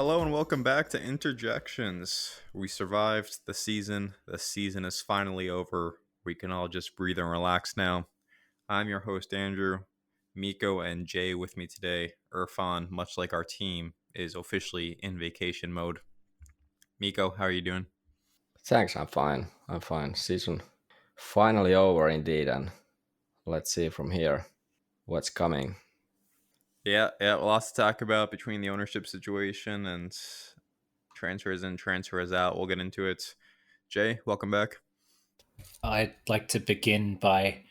Hello and welcome back to Interjections. We survived the season. The season is finally over. We can all just breathe and relax now. I'm your host, Andrew. Miko and Jay with me today. Irfan, much like our team, is officially in vacation mode. Miko, how are you doing? Thanks, I'm fine. I'm fine. Season finally over indeed, and let's see from here what's coming. Yeah, lots to talk about between the ownership situation and transfers in, transfers out. We'll get into it. Jay, welcome back. I'd like to begin by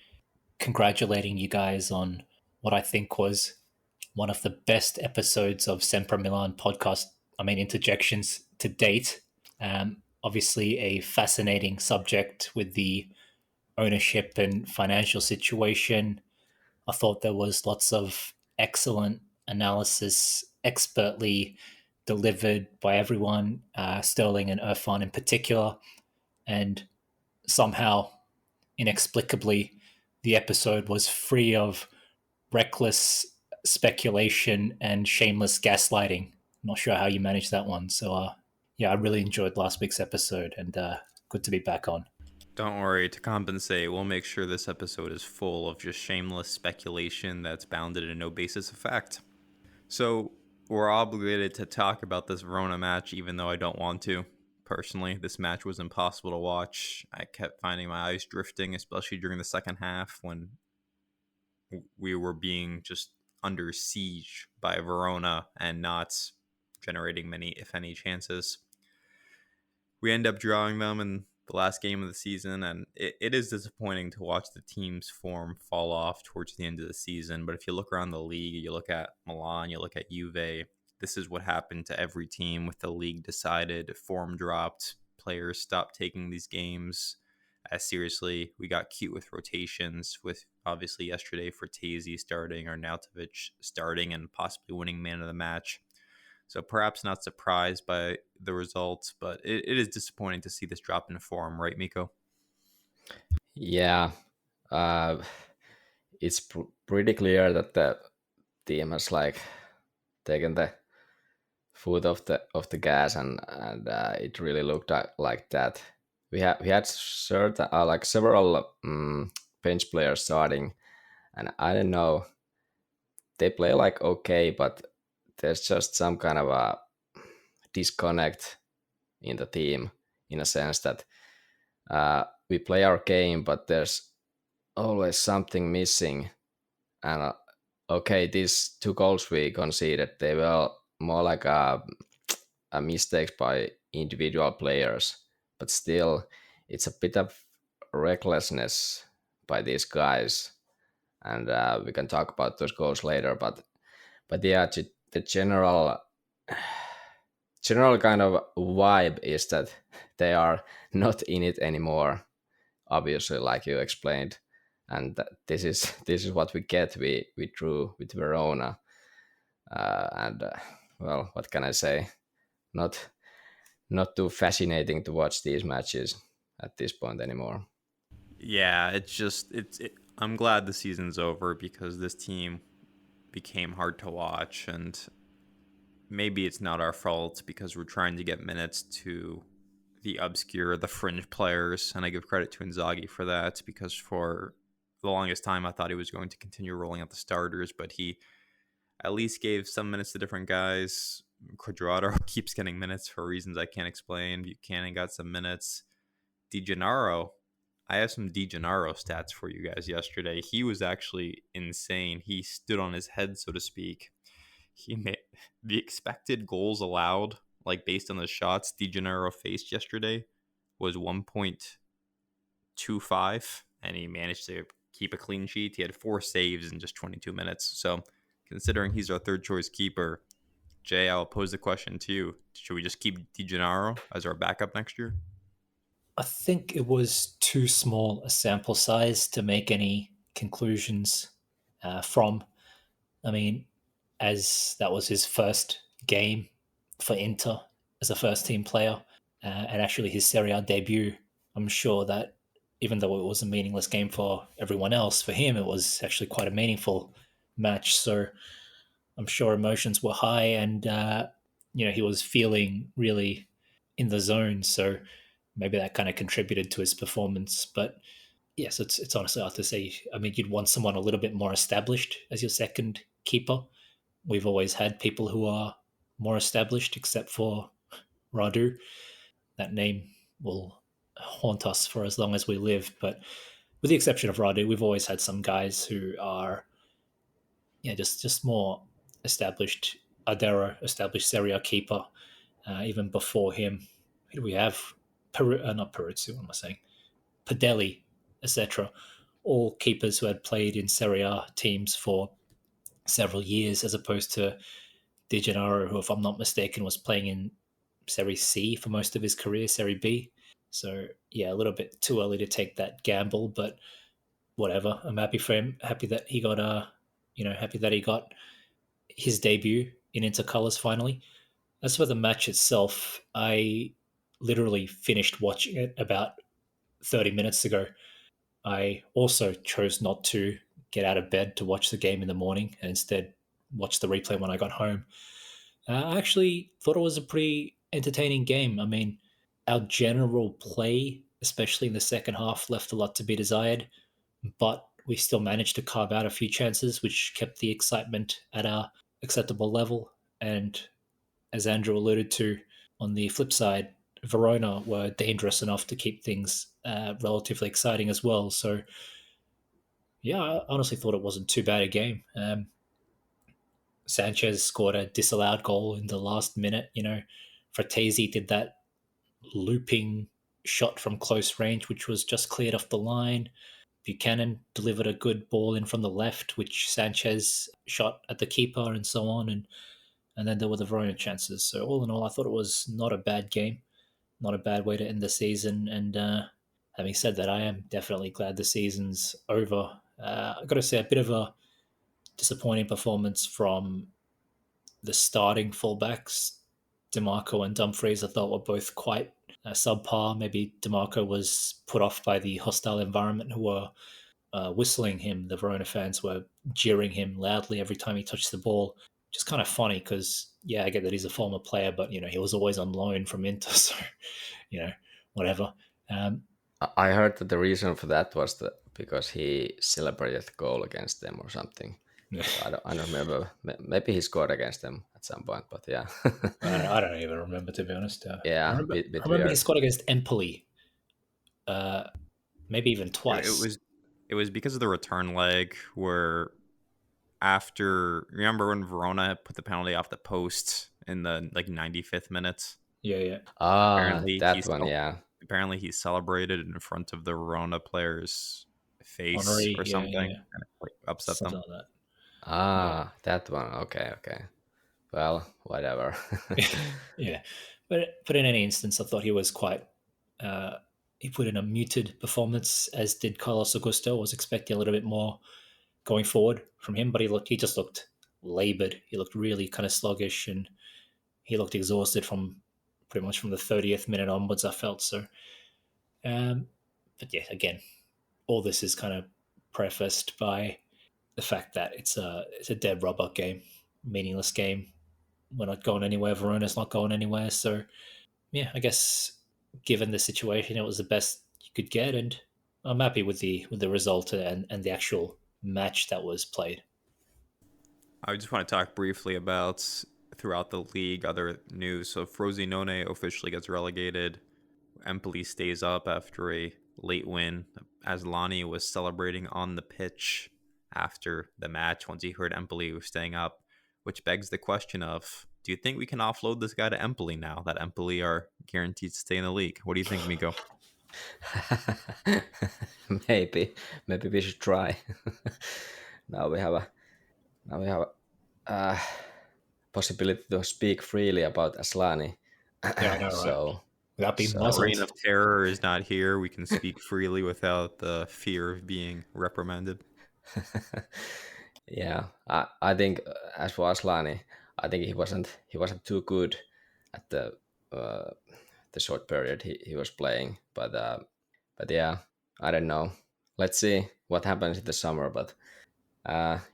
congratulating you guys on what I think was one of the best episodes of Milan podcast, interjections to date. Obviously, a fascinating subject with the ownership and financial situation. I thought there was lots of excellent analysis, expertly delivered by everyone, Sterling and Irfan in particular. And somehow, inexplicably, the episode was free of reckless speculation and shameless gaslighting. Not sure how you managed that one. So, I really enjoyed last week's episode, and good to be back on. Don't worry, to compensate, we'll make sure this episode is full of just shameless speculation that's bounded in no basis of fact. So, we're obligated to talk about this Verona match, even though I don't want to. Personally, this match was impossible to watch. I kept finding my eyes drifting, especially during the second half when we were being just under siege by Verona and not generating many, if any, chances. We end up drawing them in the last game of the season, and it is disappointing to watch the team's form fall off towards the end of the season. But if you look around the league, you look at Milan, you look at Juve, this is what happened to every team with the league decided, form dropped, players stopped taking these games as seriously. We got cute with rotations, with obviously yesterday Frattesi starting, Arnautovic starting and possibly winning man of the match. So perhaps not surprised by the results, but it is disappointing to see this drop in form, right, Miko? Yeah, uh, it's pretty clear that the team has taken the foot off the gas, and it really looked like that. We had certain several bench players starting, and I don't know, they play okay, but there's just some kind of a disconnect in the team, in a sense that we play our game, but there's always something missing. And okay, these two goals we conceded, they were more like a mistakes by individual players, but still, it's a bit of recklessness by these guys. And we can talk about those goals later, but yeah, the general kind of vibe is that they are not in it anymore, obviously, like you explained, and this is what we get. We drew with Verona, and well, what can I say? Not not too fascinating to watch these matches at this point anymore. Yeah, I'm glad the season's over because this team became hard to watch, and maybe it's not our fault because we're trying to get minutes to the obscure, the fringe players, and I give credit to Inzaghi for that because for the longest time I thought he was going to continue rolling out the starters, but he at least gave some minutes to different guys. Quadrado keeps getting minutes for reasons I can't explain. Buchanan got some minutes. Di Gennaro, I have some Di Gennaro stats for you guys yesterday. He was actually insane. He stood on his head, so to speak. He made the expected goals allowed, like based on the shots Di Gennaro faced yesterday, was 1.25, and he managed to keep a clean sheet. He had 4 saves in just 22 minutes. So, considering he's our third choice keeper, Jay, I'll pose the question to you. Should we just keep Di Gennaro as our backup next year? I think it was too small a sample size to make any conclusions from. I mean, as that was his first game for Inter as a first team player, and actually his Serie A debut. I'm sure that even though it was a meaningless game for everyone else, for him it was actually quite a meaningful match. So I'm sure emotions were high, and he was feeling really in the zone. So maybe that kind of contributed to his performance. But yes, it's honestly hard to say. I mean, you'd want someone a little bit more established as your second keeper. We've always had people who are more established, except for Radu. That name will haunt us for as long as we live. But with the exception of Radu, we've always had some guys who are, just more established. Adero, established Serie A keeper. Even before him, who do we have? Not Peruzzi, what am I saying? Padelli, etc. All keepers who had played in Serie A teams for several years, as opposed to De Gennaro, who, if I'm not mistaken, was playing in Serie C for most of his career, Serie B. So yeah, a little bit too early to take that gamble, but whatever. I'm happy for him. Happy that he got happy that he got his debut in Intercolors finally. As for the match itself, I literally finished watching it about 30 minutes ago. I also chose not to get out of bed to watch the game in the morning and instead watch the replay when I got home. I actually thought it was a pretty entertaining game. I mean, our general play, especially in the second half, left a lot to be desired, but we still managed to carve out a few chances, which kept the excitement at a acceptable level. And as Andrew alluded to, on the flip side, Verona were dangerous enough to keep things relatively exciting as well. So, yeah, I honestly thought it wasn't too bad a game. Sanchez scored a disallowed goal in the last minute. Fratesi did that looping shot from close range, which was just cleared off the line. Buchanan delivered a good ball in from the left, which Sanchez shot at the keeper, and so on. And then there were the Verona chances. So all in all, I thought it was not a bad game, not a bad way to end the season. And having said that, I am definitely glad the season's over. I've got to say, a bit of a disappointing performance from the starting fullbacks. DeMarco and Dumfries, I thought, were both quite subpar. Maybe DeMarco was put off by the hostile environment who were whistling him. The Verona fans were jeering him loudly every time he touched the ball. Just kind of funny because, yeah, I get that he's a former player, but, he was always on loan from Inter, so, whatever. I heard that the reason for that was because he celebrated the goal against them or something. I don't remember. Maybe he scored against them at some point, but yeah. I don't even remember, to be honest. Yeah, I bit remember weird. he scored against Empoli, maybe even twice. It was because of the return leg where remember when Verona put the penalty off the post in the 95th minute? Yeah. That one, yeah. Apparently he celebrated in front of the Verona player's face Henri, or something. Yeah. And it upset Something them. like that. That one. Okay. Well, whatever. Yeah, but in any instance, I thought he was quite. He put in a muted performance, as did Carlos Augusto. I was expecting a little bit more going forward from him, but he just looked laboured. He looked really kind of sluggish, and he looked exhausted from pretty much from the 30th minute onwards, I felt. So, but yeah, again, all this is kind of prefaced by the fact that it's a dead rubber game, meaningless game. We're not going anywhere. Verona's not going anywhere. So, yeah, I guess given the situation, it was the best you could get, and I'm happy with the result and the actual match that was played. I just want to talk briefly about throughout the league other news. So Frosinone officially gets relegated. Empoli stays up after a late win. Aslani was celebrating on the pitch after the match once he heard Empoli was staying up, which begs the question of, do you think we can offload this guy to Empoli now that Empoli are guaranteed to stay in the league? What do you think, Miko? Maybe we should try. now we have a possibility to speak freely about Aslani. Yeah, I know, so, right? Without being The muzzled. reign of terror is not here. We can speak freely without the fear of being reprimanded. Yeah, I think as for Aslani, I think he wasn't too good at the short period he was playing, but yeah, I don't know. Let's see what happens in the summer, but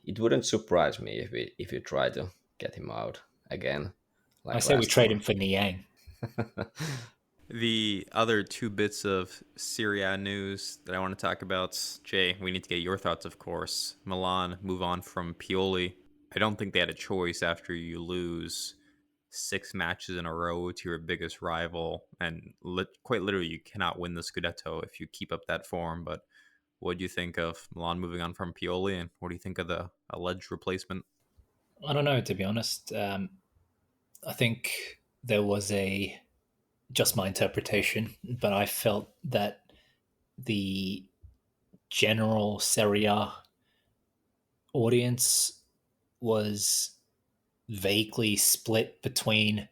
it wouldn't surprise me if we try to get him out again, I like say we last trade summer. him for Niang. The other two bits of Serie A news that I want to talk about, Jay, we need to get your thoughts, of course. Milan move on from Pioli. I don't think they had a choice after you lose 6 matches in a row to your biggest rival, and quite literally, you cannot win the Scudetto if you keep up that form. But what do you think of Milan moving on from Pioli, and what do you think of the alleged replacement? I don't know, to be honest. I think there was just my interpretation, but I felt that the general Serie audience was vaguely split between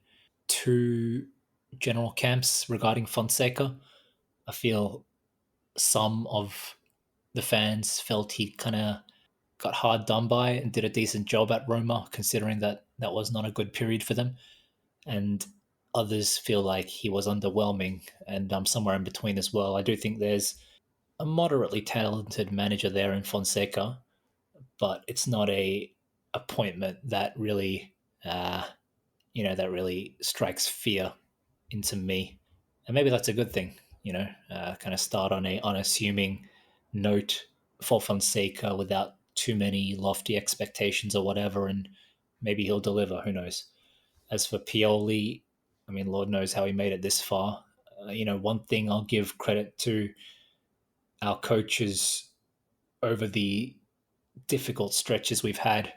two general camps regarding Fonseca. I feel some of the fans felt he kind of got hard done by and did a decent job at Roma, considering that that was not a good period for them. And others feel like he was underwhelming, and I'm somewhere in between as well. I do think there's a moderately talented manager there in Fonseca, but it's not a appointment that really, that really strikes fear into me, and maybe that's a good thing. Kind of start on a unassuming note for Fonseca without too many lofty expectations or whatever, and maybe he'll deliver. Who knows? As for Pioli, I mean, Lord knows how he made it this far. One thing I'll give credit to our coaches over the difficult stretches we've had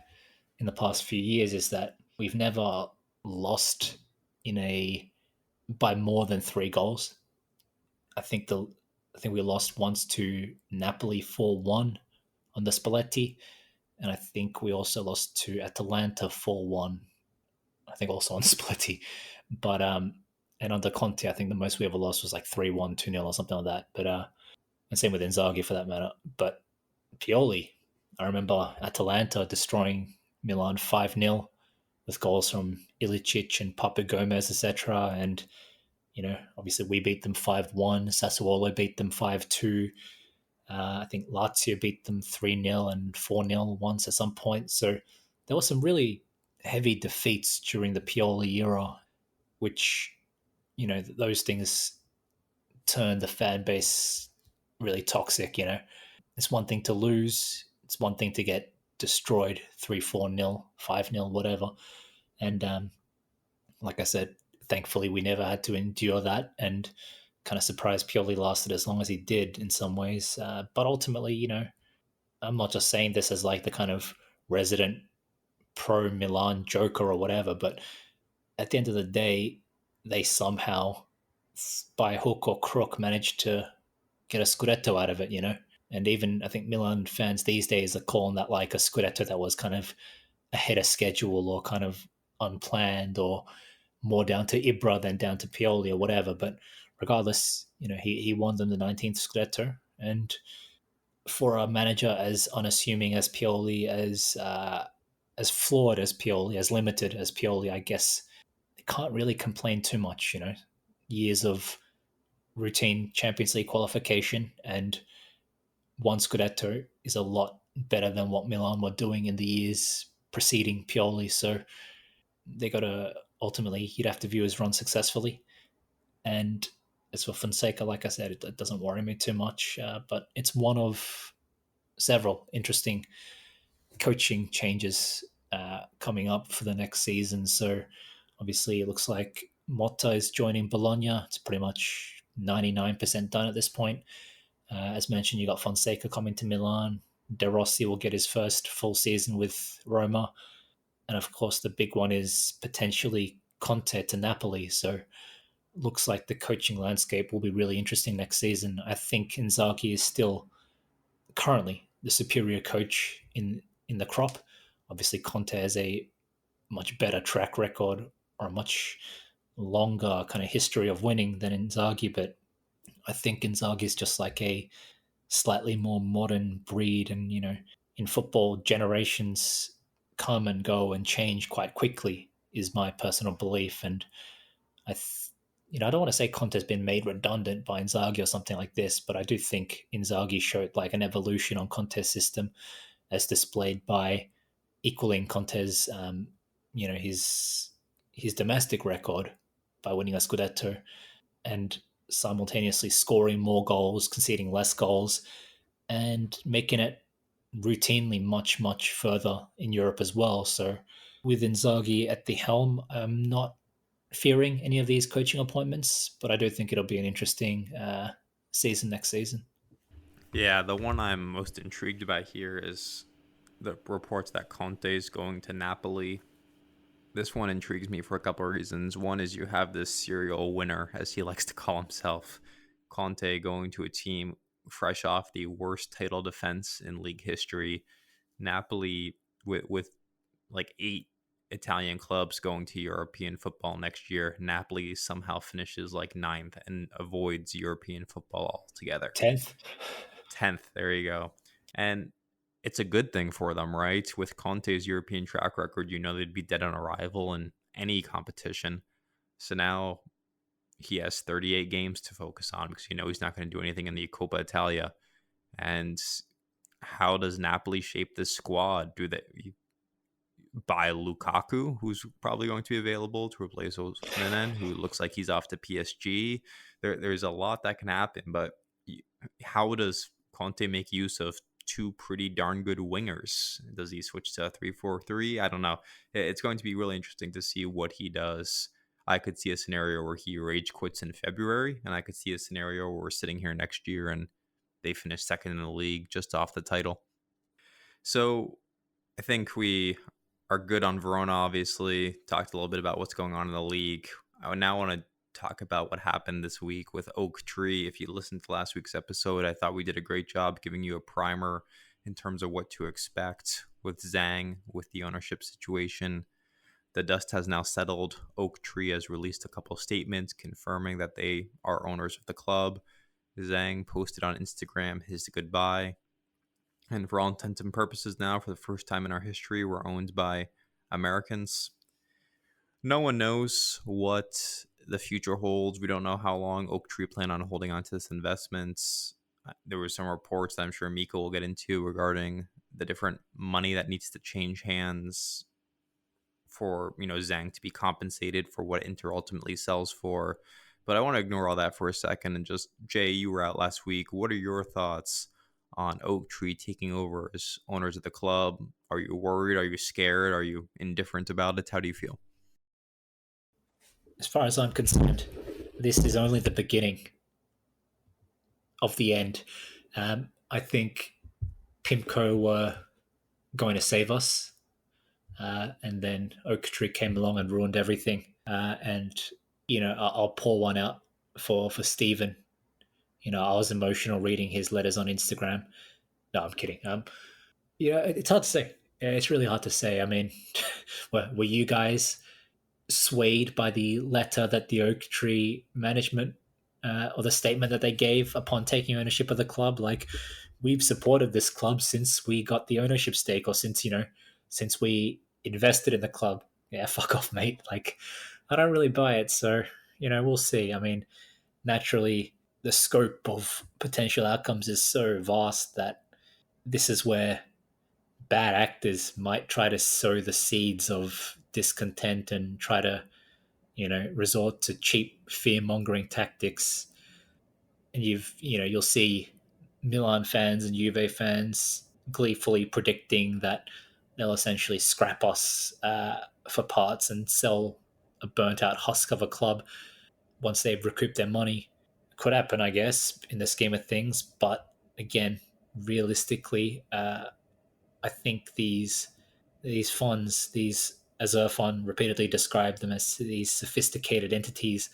in the past few years is that we've never lost in a by more than 3 goals. I think we lost once to Napoli 4-1 on the Spalletti, and I think we also lost to Atalanta 4-1. I think also on Spalletti, but and under Conte, I think the most we ever lost was like 3-1, 2-0 or something like that. But and same with Inzaghi for that matter. But Pioli, I remember Atalanta destroying Milan 5-0 with goals from Ilicic and Papa Gomez, etc. And obviously we beat them 5-1. Sassuolo beat them 5-2. I think Lazio beat them 3-0 and 4-0 once at some point. So there were some really heavy defeats during the Pioli era, which, those things turn the fan base really toxic. It's one thing to lose. It's one thing to get destroyed 3-4-0, 5-0, whatever. And like I said, thankfully we never had to endure that, and kind of surprised Pioli lasted as long as he did in some ways. But ultimately, I'm not just saying this as like the kind of resident pro Milan joker or whatever, but at the end of the day, they somehow, by hook or crook, managed to get a Scudetto out of it, And even I think Milan fans these days are calling that like a Scudetto that was kind of ahead of schedule or kind of unplanned or more down to Ibra than down to Pioli or whatever. But regardless, he won them the 19th Scudetto. And for a manager as unassuming as Pioli, as flawed as Pioli, as limited as Pioli, I guess they can't really complain too much. Years of routine Champions League qualification and one Scudetto is a lot better than what Milan were doing in the years preceding Pioli. So they got to ultimately, you'd have to view as run successfully. And as for Fonseca, like I said, it doesn't worry me too much, but it's one of several interesting coaching changes coming up for the next season. So obviously it looks like Motta is joining Bologna. It's pretty much 99% done at this point. As mentioned, you got Fonseca coming to Milan. De Rossi will get his first full season with Roma. And of course, the big one is potentially Conte to Napoli. So looks like the coaching landscape will be really interesting next season. I think Inzaghi is still currently the superior coach in the crop. Obviously, Conte has a much better track record or a much longer kind of history of winning than Inzaghi, but I think Inzaghi is just like a slightly more modern breed, and in football, generations come and go and change quite quickly, is my personal belief. And I don't want to say Conte's been made redundant by Inzaghi or something like this, but I do think Inzaghi showed like an evolution on Conte's system, as displayed by equaling Conte's, his domestic record by winning a Scudetto and simultaneously scoring more goals, conceding less goals, and making it routinely much, much further in Europe as well. So with Inzaghi at the helm, I'm not fearing any of these coaching appointments, but I do think it'll be an interesting season next season. Yeah, the one I'm most intrigued by here is the reports that Conte is going to Napoli. This one intrigues me for a couple of reasons. One is you have this serial winner, as he likes to call himself, Conte, going to a team fresh off the worst title defense in league history. Napoli, with like 8 Italian clubs going to European football next year, Napoli somehow finishes like 9th and avoids European football altogether. 10th, there you go. And it's a good thing for them, right? With Conte's European track record, they'd be dead on arrival in any competition. So now he has 38 games to focus on because he's not going to do anything in the Coppa Italia. And how does Napoli shape this squad? Do they buy Lukaku, who's probably going to be available to replace Osimhen, who looks like he's off to PSG? There's a lot that can happen, but how does Conte make use of 2 pretty darn good wingers? Does he switch to a 3-4-3? I don't know. It's going to be really interesting to see what he does. I could see a scenario where he rage quits in February, and I could see a scenario where we're sitting here next year and they finish second in the league just off the title. So I think we are good on Verona, obviously. Talked a little bit about what's going on in the league. I would now want to talk about what happened this week with Oaktree. If you listened to last week's episode, I thought we did a great job giving you a primer in terms of what to expect with Zhang, with the ownership situation. The dust has now settled. Oaktree has released a couple statements confirming that they are owners of the club. Zhang posted on Instagram his goodbye. And for all intents and purposes now, for the first time in our history, we're owned by Americans. No one knows what the future holds. We don't know how long Oaktree plan on holding on to this investment. There were some reports that I'm sure Miko will get into regarding the different money that needs to change hands for Zhang to be compensated for what Inter ultimately sells for. But I want to ignore all that for a second and just, Jay, you were out last week. What are your thoughts on Oaktree taking over as owners of the club? Are you worried? Are you scared? Are you indifferent about it? How do you feel? As far as I'm concerned, this is only the beginning of the end. I think Pimco were going to save us, and then Oaktree came along and ruined everything. And I'll pour one out for Stephen. I was emotional reading his letters on Instagram. No, I'm kidding. It's hard to say. It's really hard to say. I mean, were you guys swayed by the letter that the Oaktree management or the statement that they gave upon taking ownership of the club? Like, we've supported this club since we got the ownership stake, or since we invested in the club. Yeah, fuck off, mate. Like, I don't really buy it. So, we'll see. I mean, naturally, the scope of potential outcomes is so vast that this is where bad actors might try to sow the seeds of discontent and try to, resort to cheap fear-mongering tactics. And you'll see Milan fans and Juve fans gleefully predicting that they'll essentially scrap us for parts and sell a burnt-out husk of a club once they've recouped their money. Could happen, I guess, in the scheme of things. But again, realistically, I think these funds, these Azerfund repeatedly describe them as these sophisticated entities,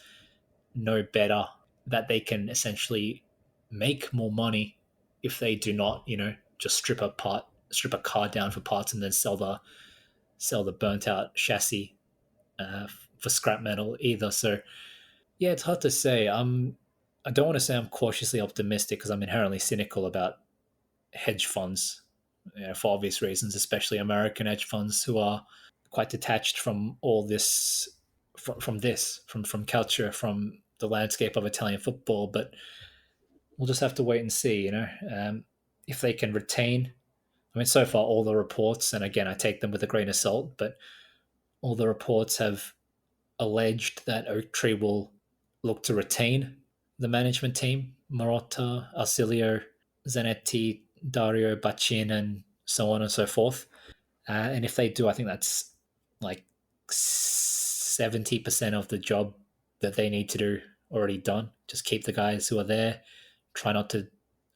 know better that they can essentially make more money if they do not, just strip a car down for parts and then sell the burnt out chassis for scrap metal either. So yeah, it's hard to say. I don't want to say I'm cautiously optimistic because I'm inherently cynical about hedge funds, for obvious reasons, especially American hedge funds who are quite detached from all this, from culture, from the landscape of Italian football. But we'll just have to wait and see, if they can retain. I mean, so far all the reports, and again, I take them with a grain of salt, but all the reports have alleged that Oaktree will look to retain the management team: Marotta, Arcilio, Zanetti, Dario, Bacin, and so on and so forth. And if they do, I think that's like 70% of the job that they need to do already done. Just keep the guys who are there. Try not to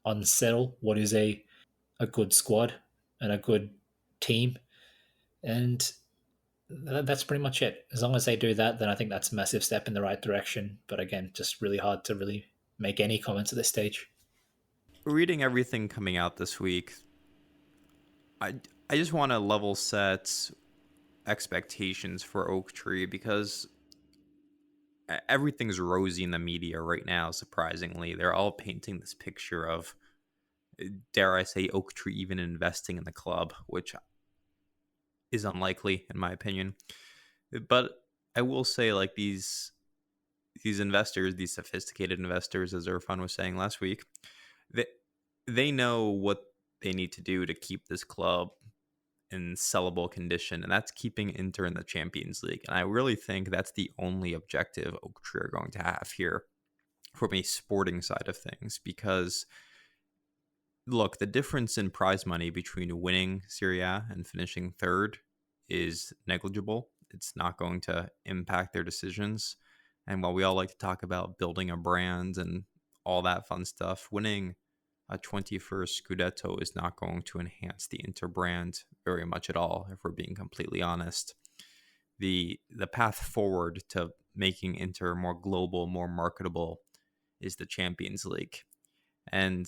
unsettle what is a good squad and a good team. And that's pretty much it. As long as they do that, then I think that's a massive step in the right direction. But again, just really hard to really make any comments at this stage. Reading everything coming out this week, I just want to level set expectations for Oaktree because everything's rosy in the media right now. Surprisingly, they're all painting this picture of, dare I say, Oaktree even investing in the club, which is unlikely in my opinion. But I will say, like, these investors, these sophisticated investors, as Irfan was saying last week, they know what they need to do to keep this club in sellable condition, and that's keeping Inter in the Champions League. And I really think that's the only objective Oaktree are going to have here from a sporting side of things, because look, the difference in prize money between winning Serie A and finishing third is negligible. It's not going to impact their decisions. And while we all like to talk about building a brand and all that fun stuff, winning a 21st Scudetto is not going to enhance the Inter brand very much at all, if we're being completely honest. The path forward to making Inter more global, more marketable is the Champions League. And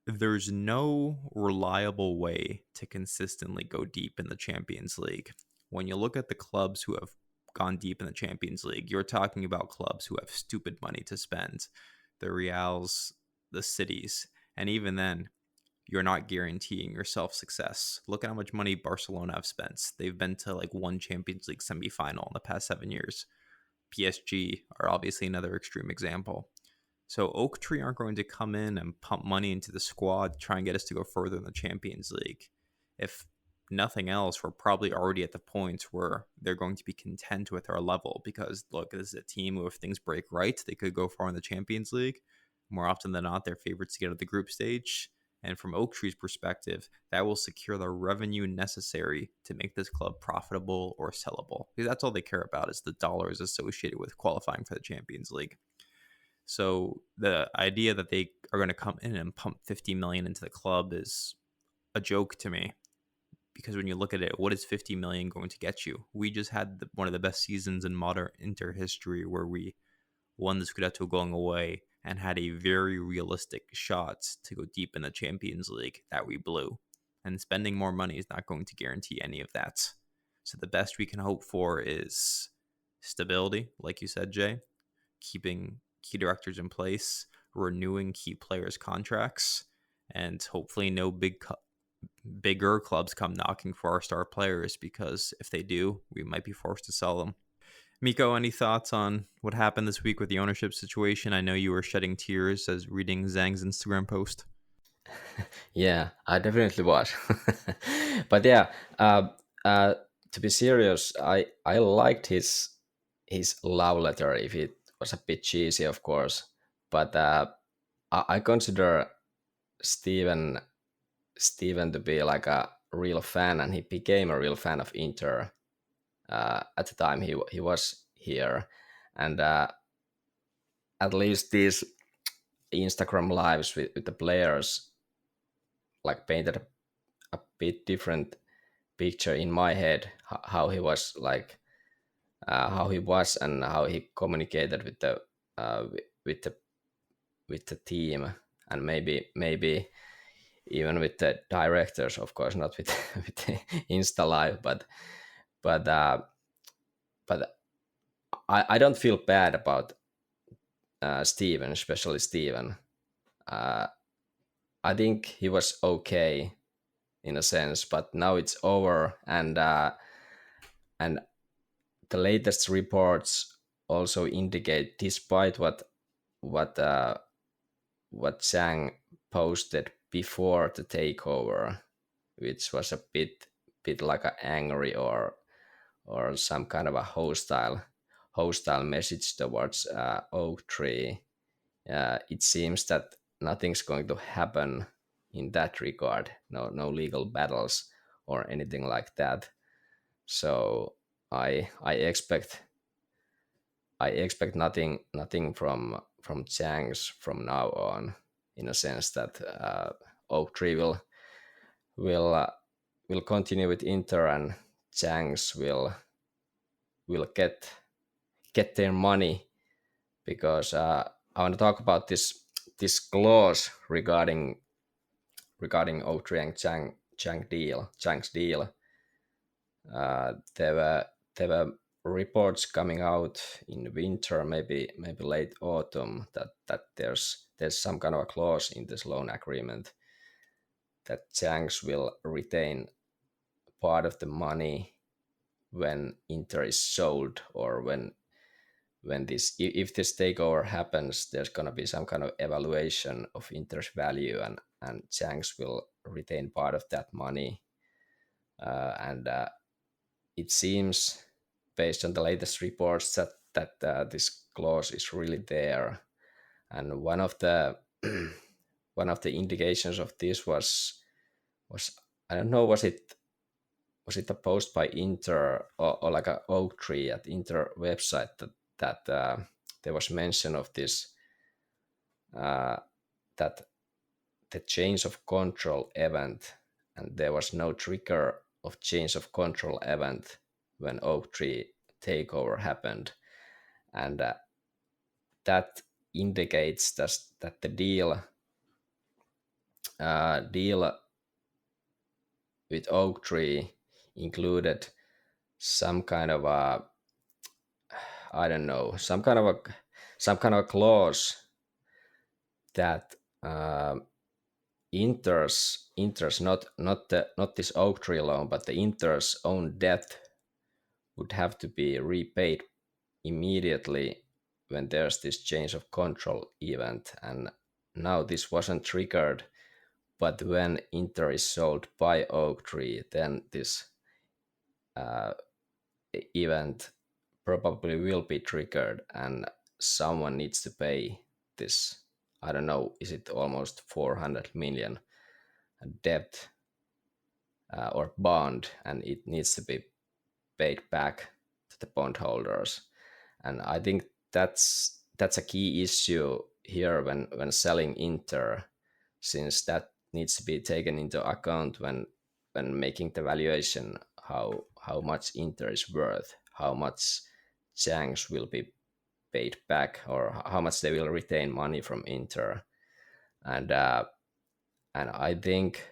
there's no reliable way to consistently go deep in the Champions League. When you look at the clubs who have gone deep in the Champions League, you're talking about clubs who have stupid money to spend. The Reals, the cities, and even then, you're not guaranteeing yourself success. Look at how much money Barcelona have spent. They've been to like one Champions League semifinal in the past 7 years. PSG are obviously another extreme example. So Oaktree aren't going to come in and pump money into the squad, try and get us to go further in the Champions League. If nothing else, we're probably already at the point where they're going to be content with our level, because look, this is a team who, if things break right, they could go far in the Champions League. More often than not, they're favorites to get to the group stage. And from Oaktree's perspective, that will secure the revenue necessary to make this club profitable or sellable. Because that's all they care about, is the dollars associated with qualifying for the Champions League. So the idea that they are going to come in and pump 50 million into the club is a joke to me. Because when you look at it, what is 50 million going to get you? We just had one of the best seasons in modern Inter history, where we won the Scudetto going away and had a very realistic shot to go deep in the Champions League that we blew. And spending more money is not going to guarantee any of that. So the best we can hope for is stability, like you said, Jay, keeping key directors in place, renewing key players' contracts, and hopefully no bigger clubs come knocking for our star players, because if they do, we might be forced to sell them. Miko, any thoughts on what happened this week with the ownership situation? I know you were shedding tears as reading Zhang's Instagram post. Yeah, I definitely was. But yeah, to be serious, I liked his love letter, if it was a bit cheesy, of course. But I consider Steven to be like a real fan, and he became a real fan of Inter at the time he was here. And at least these Instagram lives with the players like painted a bit different picture in my head, how he was like, how he was and how he communicated with the with the team, and maybe even with the directors, of course, not with with the Insta live, but I don't feel bad about Steven, especially Steven. I think he was okay in a sense, but now it's over, and the latest reports also indicate, despite what Zhang posted before the takeover, which was a bit like a angry or or some kind of a hostile message towards Oaktree. It seems that nothing's going to happen in that regard. No legal battles or anything like that. So I expect nothing from Zhangs from now on, in a sense that Oaktree will uh, will continue with Inter, and Zhangs will get their money, because I want to talk about this clause regarding Oaktree and Zhang's deal. There were reports coming out in winter, maybe late autumn, that there's some kind of a clause in this loan agreement that Zhangs will retain part of the money when Inter is sold, or when this, if this takeover happens, there's gonna be some kind of evaluation of Inter's value, and Zhangs will retain part of that money. And it seems, based on the latest reports, that this clause is really there. And one of the one of the indications of this was I don't know, was it a post by Inter, or like a Oaktree at Inter website, that there was mention of this, that the change of control event, and there was no trigger of change of control event when Oaktree takeover happened, and that indicates that the deal with Oaktree included some kind of a, I don't know, some kind of a clause that Inter's not this Oaktree loan, but the Inter's own debt would have to be repaid immediately when there's this change of control event. And now this wasn't triggered, but when Inter is sold by Oaktree, then this event probably will be triggered, and someone needs to pay this, I don't know, is it almost 400 million debt or bond, and it needs to be paid back to the bondholders. And I think that's a key issue here when selling Inter, since that needs to be taken into account when making the valuation, how much Inter is worth, how much Zhangs will be paid back, or how much they will retain money from Inter. And I think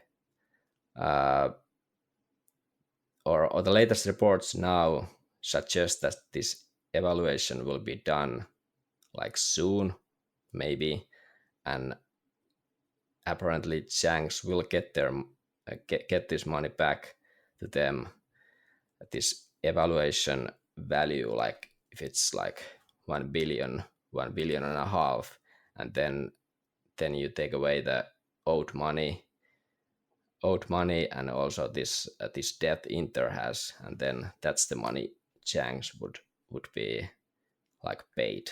or the latest reports now suggest that this evaluation will be done like soon, maybe, and apparently Zhangs will get their get this money back to them. This evaluation value, like if it's like 1 billion, 1.5 billion, and then you take away the owed money, and also this debt Inter has, and then that's the money Zhangs would be like paid.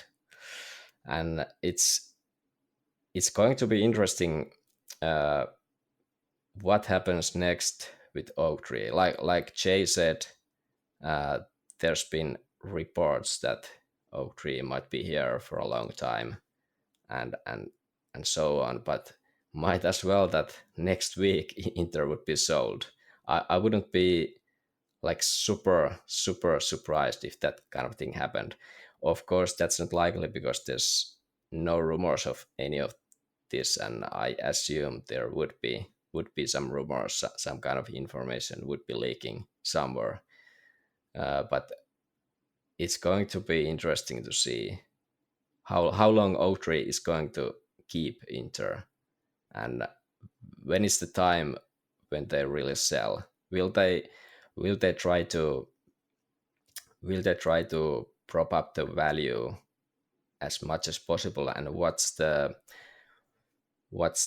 And it's going to be interesting what happens next with Oaktree. Like Jay said, there's been reports that Oaktree might be here for a long time, and so on, but might as well that next week Inter would be sold. I wouldn't be like super surprised if that kind of thing happened. Of course, that's not likely because there's no rumors of any of this, and I assume there would be some rumors, some kind of information would be leaking somewhere. But it's going to be interesting to see how long Oaktree is going to keep Inter, and when is the time when they really sell. Will they try to prop up the value as much as possible, and what's the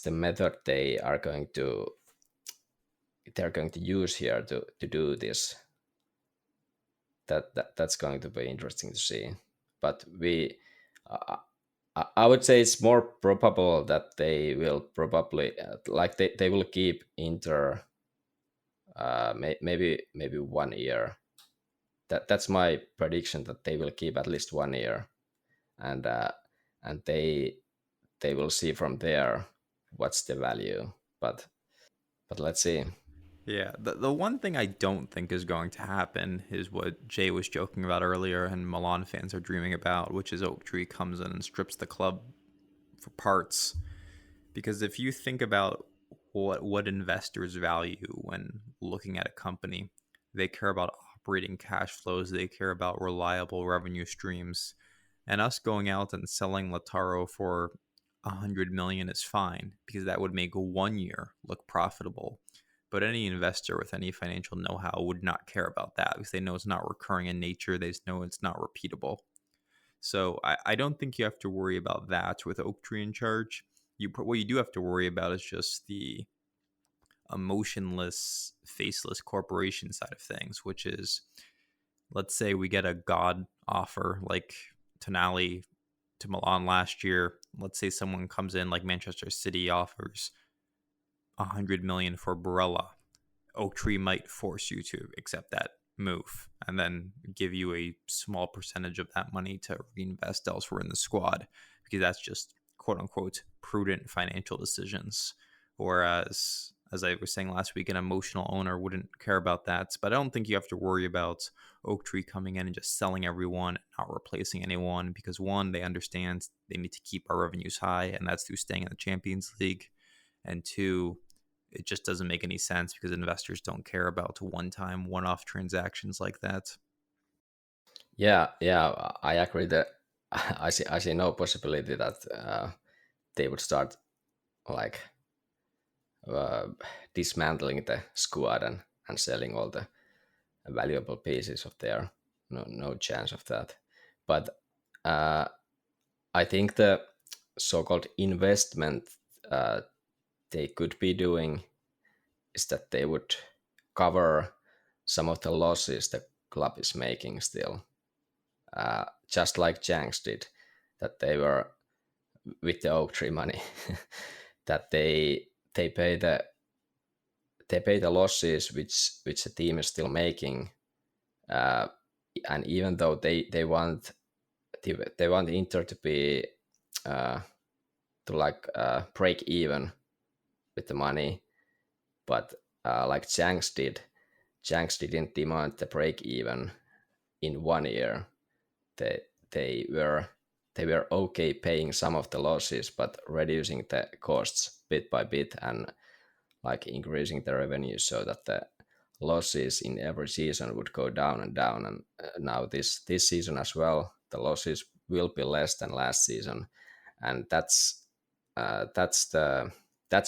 method they're going to use here to do this? that's going to be interesting to see. But uh, I would say it's more probable that they will probably like they will keep Inter maybe 1 year. That's my prediction, that they will keep at least 1 year, and and they will see from there what's the value. But let's see. Yeah, the one thing I don't think is going to happen is what Jay was joking about earlier and Milan fans are dreaming about, which is Oaktree comes in and strips the club for parts. Because if you think about what investors value when looking at a company, they care about operating cash flows, they care about reliable revenue streams, and us going out and selling Lautaro for 100 million is fine because that would make 1 year look profitable. But any investor with any financial know-how would not care about that because they know it's not recurring in nature. They know it's not repeatable. So I don't think you have to worry about that with Oaktree in charge. What you do have to worry about is just the emotionless, faceless corporation side of things, which is, let's say we get a god offer like Tonali to Milan last year. Let's say someone comes in like Manchester City offers 100 million for Barella. Oaktree might force you to accept that move and then give you a small percentage of that money to reinvest elsewhere in the squad because that's just quote unquote prudent financial decisions. Whereas, as I was saying last week, an emotional owner wouldn't care about that. But I don't think you have to worry about Oaktree coming in and just selling everyone, not replacing anyone, because one, they understand they need to keep our revenues high, and that's through staying in the Champions League. And two, it just doesn't make any sense because investors don't care about one-time, one-off transactions like that. Yeah, I agree that I see no possibility that they would start like uh, dismantling the squad and selling all the valuable pieces of there. No chance of that. But uh, I think the so-called investment they could be doing is that they would cover some of the losses the club is making still, just like Jections did, that they were with the Oaktree money, that they pay the losses which the team is still making, uh, and even though they want Inter to be to like break even with the money, but like Jections didn't demand the break even in 1 year. They they were they were okay paying some of the losses, but reducing the costs bit by bit and like increasing the revenue so that the losses in every season would go down and down. And now this season as well, the losses will be less than last season, and that's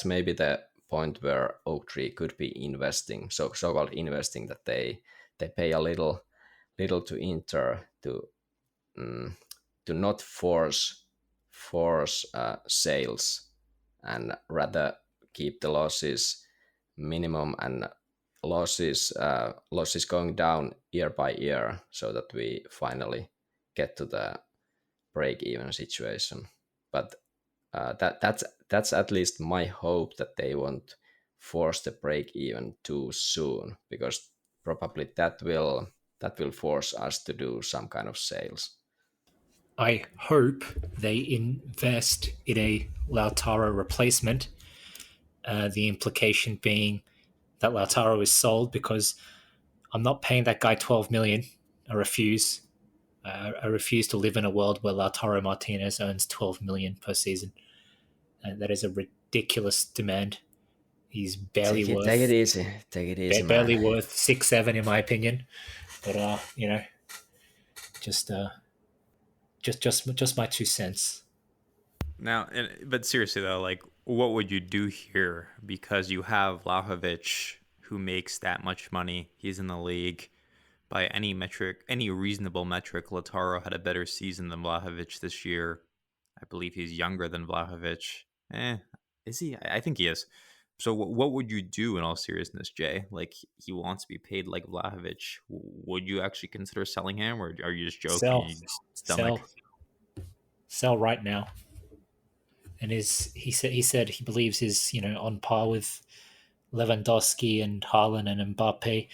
maybe the point where Oaktree could be investing, so-called investing, that they pay a little to Inter mm, to not force sales, and rather keep the losses minimum, and losses going down year by year so that we finally get to the break even situation. But that's at least my hope, that they won't force the break even too soon, because probably that will force us to do some kind of sales. I hope they invest in a Lautaro replacement. The implication being that Lautaro is sold because I'm not paying that guy 12 million. I refuse. I refuse to live in a world where Lautaro Martinez earns 12 million per season. And that is a ridiculous demand. He's barely Take it worth easy, barely man. worth 6-7 in my opinion. But just just my 2 cents. Now, but seriously though, like, what would you do here? Because you have Vlahovic, who makes that much money. He's in the league. By any metric, any reasonable metric, Lautaro had a better season than Vlahovic this year. I believe he's younger than Vlahovic. Is he? I think he is. So what would you do in all seriousness, Jay? Like, he wants to be paid like Vlahovic. Would you actually consider selling him, or are you just joking? Sell, You just stomach? sell, sell right now. And he said he believes he's on par with Lewandowski and Haaland and Mbappe.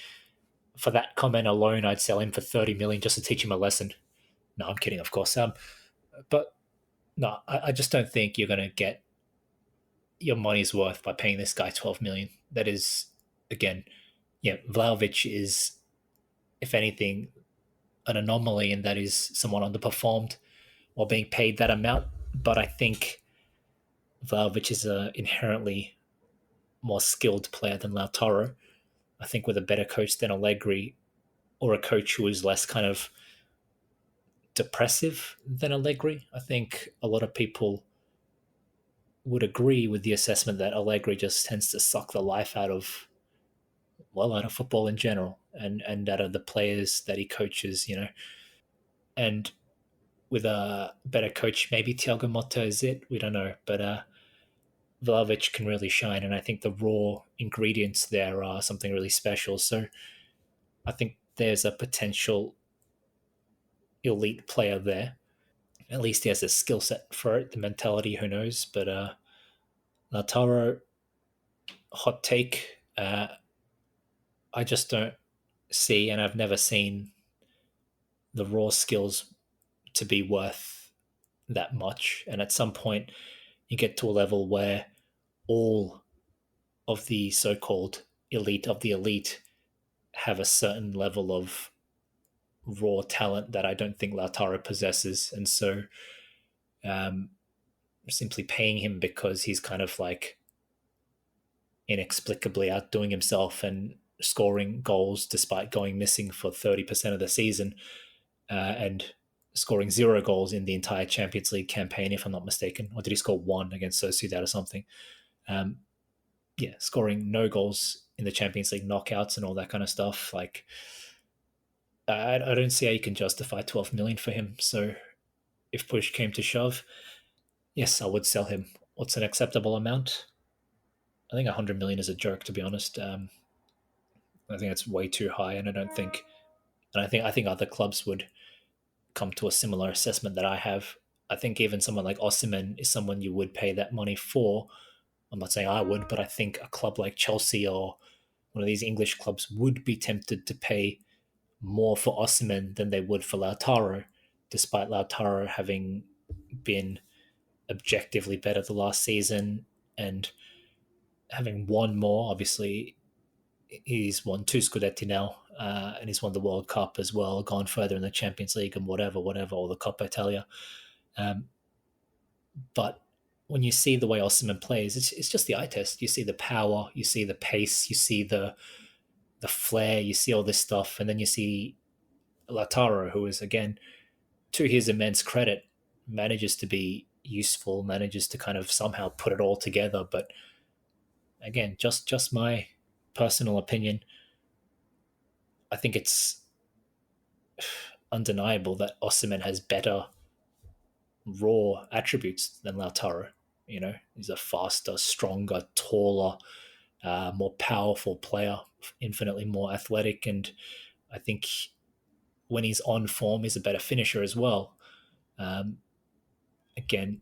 For that comment alone, I'd sell him for 30 million just to teach him a lesson. No, I'm kidding, of course. But no, I just don't think you're going to get your money's worth by paying this guy 12 million. That is, again, yeah, Vlahovic is, if anything, an anomaly, and that is someone underperformed while being paid that amount. But I think Vlahovic is a inherently more skilled player than Lautaro. I think with a better coach than Allegri, or a coach who is less kind of depressive than Allegri, I think a lot of people would agree with the assessment that Allegri just tends to suck the life out of football in general, and out of the players that he coaches. And with a better coach, maybe Thiago Motta is it. We don't know, but Vlahovic can really shine, and I think the raw ingredients there are something really special. So I think there's a potential elite player there. At least he has the skill set for it, the mentality, who knows. But Lautaro, hot take. I just don't see, and I've never seen the raw skills to be worth that much. And at some point, you get to a level where all of the so-called elite of the elite have a certain level of raw talent that I don't think Lautaro possesses. And so simply paying him because he's kind of like inexplicably outdoing himself and scoring goals despite going missing for 30% of the season, and scoring 0 goals in the entire Champions League campaign, if I'm not mistaken. Or did he score 1 against Sociedad or something? Scoring no goals in the Champions League knockouts and all that kind of stuff. Like, I don't see how you can justify 12 million for him. So if push came to shove, yes, I would sell him. What's an acceptable amount? I think 100 million is a joke, to be honest. I think it's way too high, and I think other clubs would come to a similar assessment that I have. I think even someone like Osimhen is someone you would pay that money for. I'm not saying I would, but I think a club like Chelsea or one of these English clubs would be tempted to pay more for Osimhen than they would for Lautaro, despite Lautaro having been objectively better the last season and having won more. Obviously, he's won 2 Scudetti now, and he's won the World Cup as well, gone further in the Champions League and whatever, or the Coppa Italia. But when you see the way Osimhen plays, it's just the eye test. You see the power, you see the pace, you see the flair, you see all this stuff, and then you see Lautaro, who is, again, to his immense credit, manages to be useful, manages to kind of somehow put it all together. But again, just my personal opinion, I think it's undeniable that Osimhen has better raw attributes than Lautaro. He's a faster, stronger, taller, more powerful player, infinitely more athletic, and I think when he's on form, he's a better finisher as well. Again,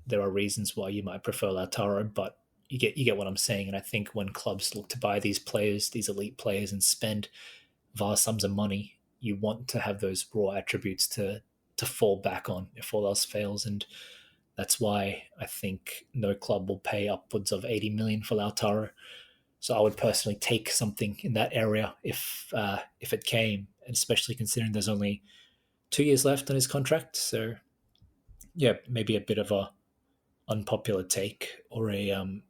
there are reasons why you might prefer Lautaro, but you get what I'm saying. And I think when clubs look to buy these players, these elite players, and spend vast sums of money, you want to have those raw attributes to fall back on if all else fails. And that's why I think no club will pay upwards of 80 million for Lautaro. So I would personally take something in that area if it came, and especially considering there's only 2 years left on his contract. So yeah, maybe a bit of a unpopular take, or a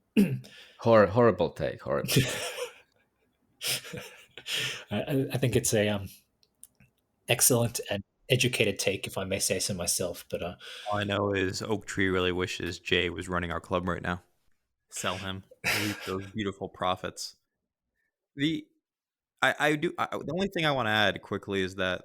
Horrible take. I think it's a excellent and educated take, if I may say so myself. But All I know is Oaktree really wishes Jay was running our club right now. Sell him, reap those beautiful profits. The only thing I want to add quickly is that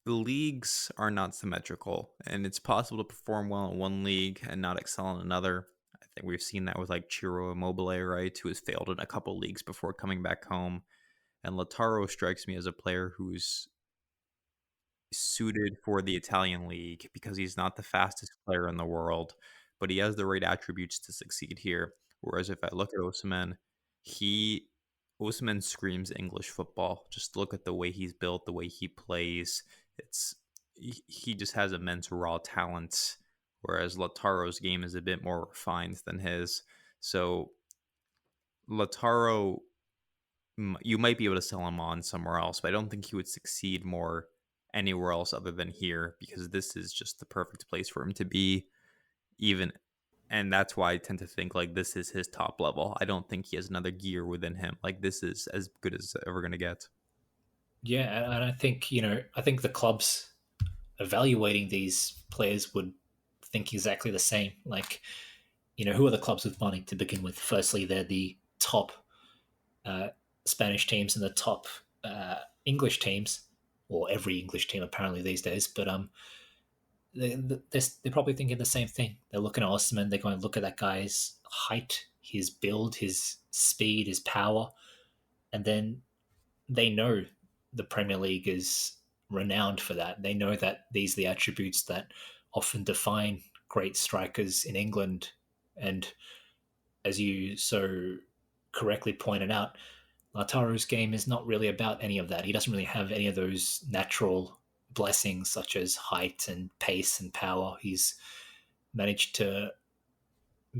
the leagues are not symmetrical, and it's possible to perform well in one league and not excel in another. I I think we've seen that with like Ciro Immobile, right, who has failed in a couple leagues before coming back home. And Lautaro strikes me as a player who's suited for the Italian league because he's not the fastest player in the world, but he has the right attributes to succeed here. Whereas if I look at he Osimhen screams English football. Just look at the way he's built, the way he plays. He just has immense raw talent, whereas Lautaro's game is a bit more refined than his. So Lautaro, you might be able to sell him on somewhere else, but I don't think he would succeed more anywhere else other than here, because this is just the perfect place for him to be. Even, and that's why I tend to think like this is his top level. I don't think he has another gear within him. Like this is as good as it's ever going to get. Yeah, and I think I think the clubs evaluating these players would think exactly the same. Like, who are the clubs with money to begin with? Firstly, they're the top uh, Spanish teams and the top English teams, or every English team apparently these days. But they're probably thinking the same thing. They're looking at Osimhen. They're going, look at that guy's height, his build, his speed, his power, and then they know the Premier League is renowned for that. They know that these are the attributes that often define great strikers in England. And as you so correctly pointed out, Lautaro's game is not really about any of that. He doesn't really have any of those natural blessings such as height and pace and power. He's managed to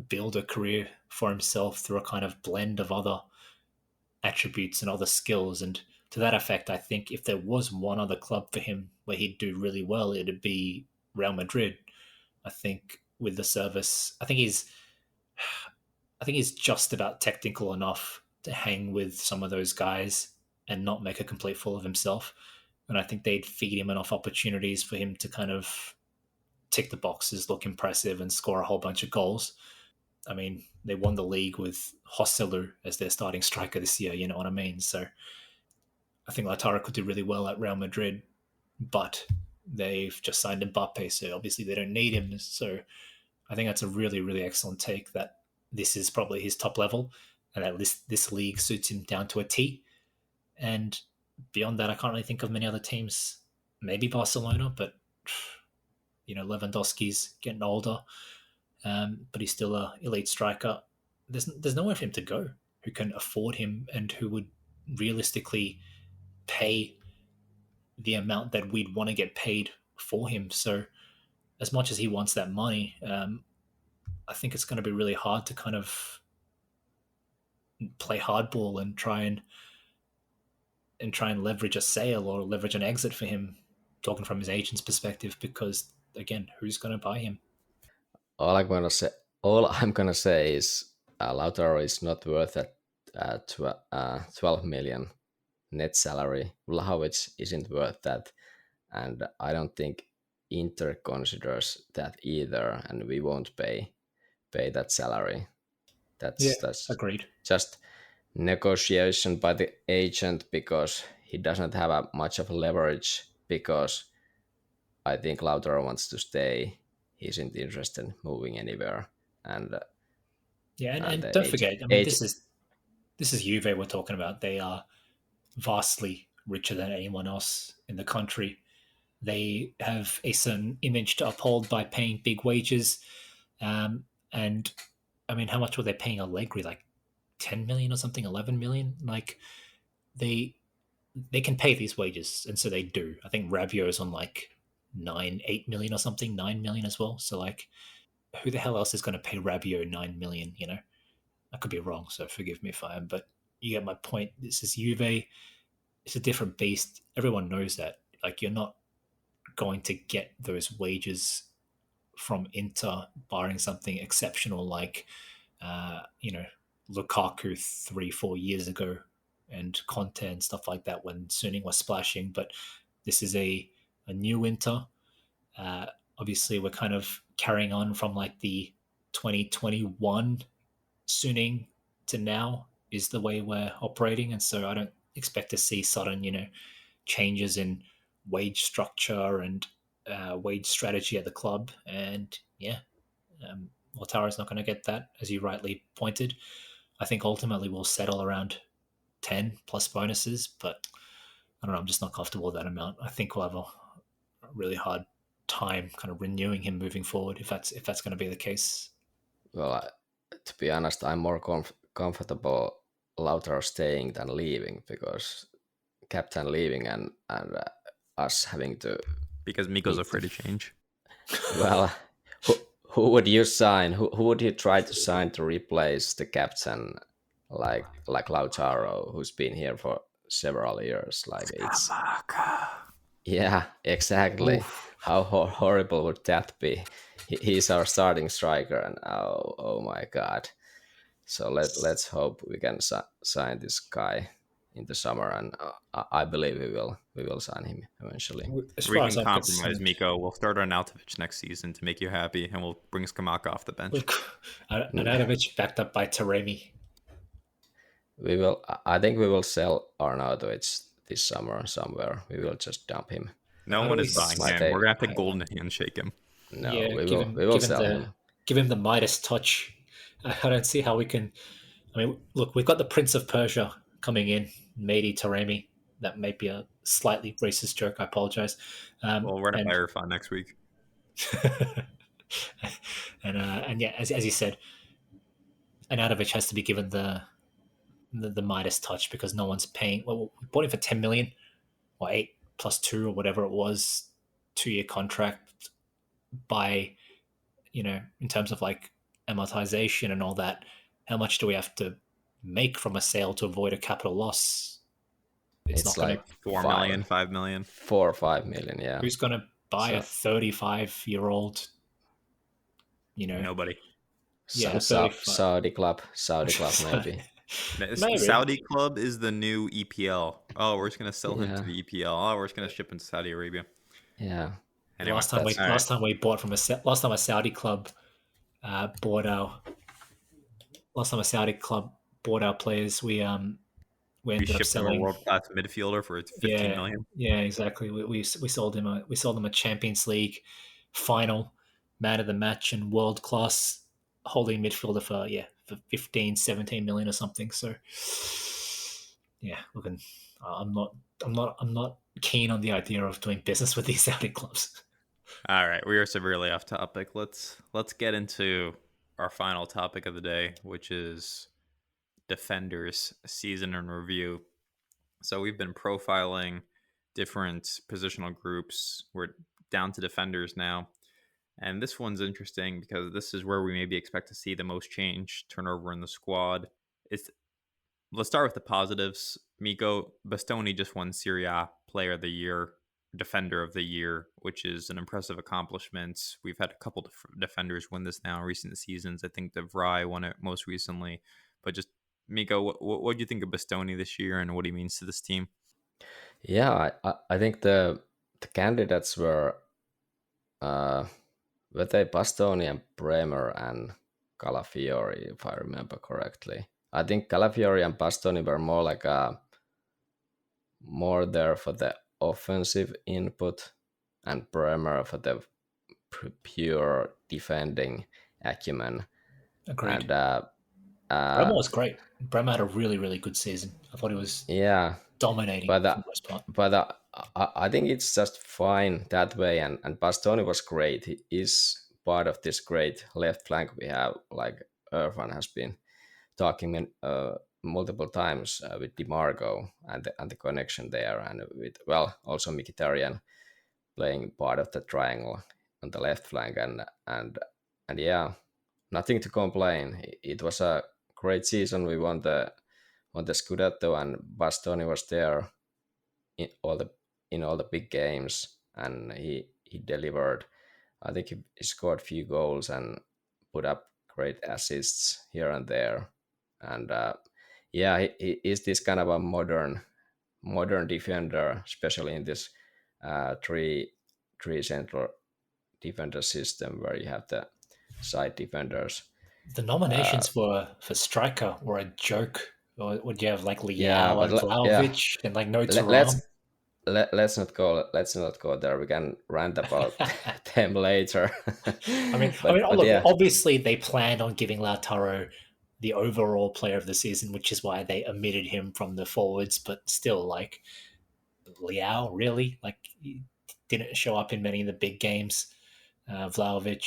build a career for himself through a kind of blend of other attributes and other skills. And to that effect, I think if there was one other club for him where he'd do really well, it'd be Real Madrid. I think with the service, I think he's just about technical enough to hang with some of those guys and not make a complete fool of himself. And I think they'd feed him enough opportunities for him to kind of tick the boxes, look impressive, and score a whole bunch of goals. I mean, they won the league with Hosselu as their starting striker this year, you know what I mean? So I think Lautaro could do really well at Real Madrid, but they've just signed Mbappe, so obviously they don't need him. So I think that's a really, really excellent take that this is probably his top level and that this league suits him down to a T. And beyond that, I can't really think of many other teams. Maybe Barcelona, but Lewandowski's getting older, but he's still a elite striker. There's nowhere for him to go who can afford him and who would realistically pay the amount that we'd want to get paid for him. So as much as he wants that money, I think it's going to be really hard to kind of play hardball and try and leverage a sale or leverage an exit for him, talking from his agent's perspective, because again, who's going to buy him? All I'm gonna say, all I'm gonna say is Lautaro is not worth that 12 million net salary. Vlahovic isn't worth that, and I don't think Inter considers that either, and we won't pay that salary. Yeah, That's agreed. just negotiation by the agent because he doesn't have much of a leverage because I think Lautaro wants to stay. He isn't interested in moving anywhere, and Yeah, and the don't forget, I mean, age. this is Juve we're talking about. They are vastly richer than anyone else in the country. They have a certain image to uphold by paying big wages. And I mean, how much were they paying Allegri? Like 10 million or something, 11 million? Like they they can pay these wages, and so they do. I think Rabiot is on like 8 million or something, 9 million as well. So like, who the hell else is going to pay Rabiot 9 million? I could be wrong, so forgive me if I am, but you get my point. This is Juve. It's a different beast. Everyone knows that. Like, you're not going to get those wages from Inter, barring something exceptional like, uh, you know, Lukaku 3-4 years ago, and Conte and stuff like that when Suning was splashing. But this is a new Inter. Uh, Obviously, we're kind of carrying on from like the 2021 Suning to now is the way we're operating, and so I don't expect to see sudden, changes in wage structure and wage strategy at the club. And yeah, Lautaro's not going to get that, as you rightly pointed. I think ultimately we'll settle around 10 plus bonuses, but I don't know. I'm just not comfortable with that amount. I think we'll have a really hard time kind of renewing him moving forward if that's going to be the case. Well, to be honest, I'm more comfortable Lautaro staying than leaving, because captain leaving and us having to. Because Miko's afraid to change. Well, who would you sign? Who would you try to sign to replace the captain, like Lautaro, who's been here for several years? Like it's. Yeah, exactly. Oof. How horrible would that be? He's our starting striker, and oh my god. So let's hope we can sign this guy in the summer, and I believe we will sign him eventually. As We far can as I'm compromise concerned, Miko. We'll start Arnautovic next season to make you happy, and we'll bring Skamaka off the bench. look, Arnautovic backed up by Taremi. We will. I think we will sell Arnautovic this summer somewhere. We will just dump him. No How one do is we buying might him. take- We're gonna have to golden handshake him. No, Yeah, we give will him sell him. give him the Midas touch. I don't see how we can. I mean, look, we've got the Prince of Persia coming in, Mehdi Taremi. That may be a slightly racist joke. I apologize. Well, we're gonna fire fun next week. and yeah, as you said, Arnautovic has to be given the Midas touch because no one's paying. Well, we bought him for 10 million or 8 plus 2 or whatever it was, 2-year contract. By, in terms of like amortization and all that, how much do we have to make from a sale to avoid a capital loss? It's not like gonna, 4 million, 5 million. 4 or 5 million. Yeah. who's going to buy So- a 35-year-old? Nobody. Yeah, Some 35. Saudi club maybe. Maybe. Saudi club is the new EPL. Oh, we're just gonna sell him to Yeah. the EPL. Oh, we're just gonna ship him to Saudi Arabia. Yeah. Anyway, last time we bought from last time a Saudi club bought our players, we we ended up shipped him a selling. world-class midfielder for 15 million. Yeah, exactly. We sold him a Champions League final, man of the match, and world class holding midfielder for 15, 17 million or something. So yeah, looking, I'm not keen on the idea of doing business with these Saudi clubs. All right, we are severely off topic. Let's get into our final topic of the day, which is defenders season in review. So we've been profiling different positional groups. We're down to defenders now. And this one's interesting because this is where we maybe expect to see the most change, turnover in the squad. Let's start with the positives. Miko, Bastoni just won Serie A Player of the Year, Defender of the Year, which is an impressive accomplishment. We've had a couple defenders win this now in recent seasons. I think De Vrij won it most recently. But just, Miko, what do you think of Bastoni this year and what he means to this team? Yeah, I think the candidates were they Bastoni and Bremer and Calafiori, if I remember correctly. I think Calafiori and Bastoni were more like more there for the offensive input, and Bremer for the pure defending acumen. Agreed. And Bremer was great. Bremer had a really, really good season. I thought he was dominating for the most part. But I think it's just fine that way, and Bastoni was great. He is part of this great left flank we have, like Irfan has been talking multiple times with DiMarco and the connection there, and with also Mkhitaryan playing part of the triangle on the left flank, and yeah, nothing to complain. It was a great season. We won the Scudetto, and Bastoni was there in all the big games, and he delivered. I think he scored a few goals and put up great assists here and there, and he is this kind of a modern defender, especially in this three central defender system where you have the side defenders. The nominations for striker were a joke. Or would you have like Liao and Vlahovic and like no Thuram? let's not go there. We can rant about them later. but Look, yeah, obviously they planned on giving Lautaro the overall player of the season, which is why they omitted him from the forwards. But still, like Liao, really, like he didn't show up in many of the big games. Vlahovic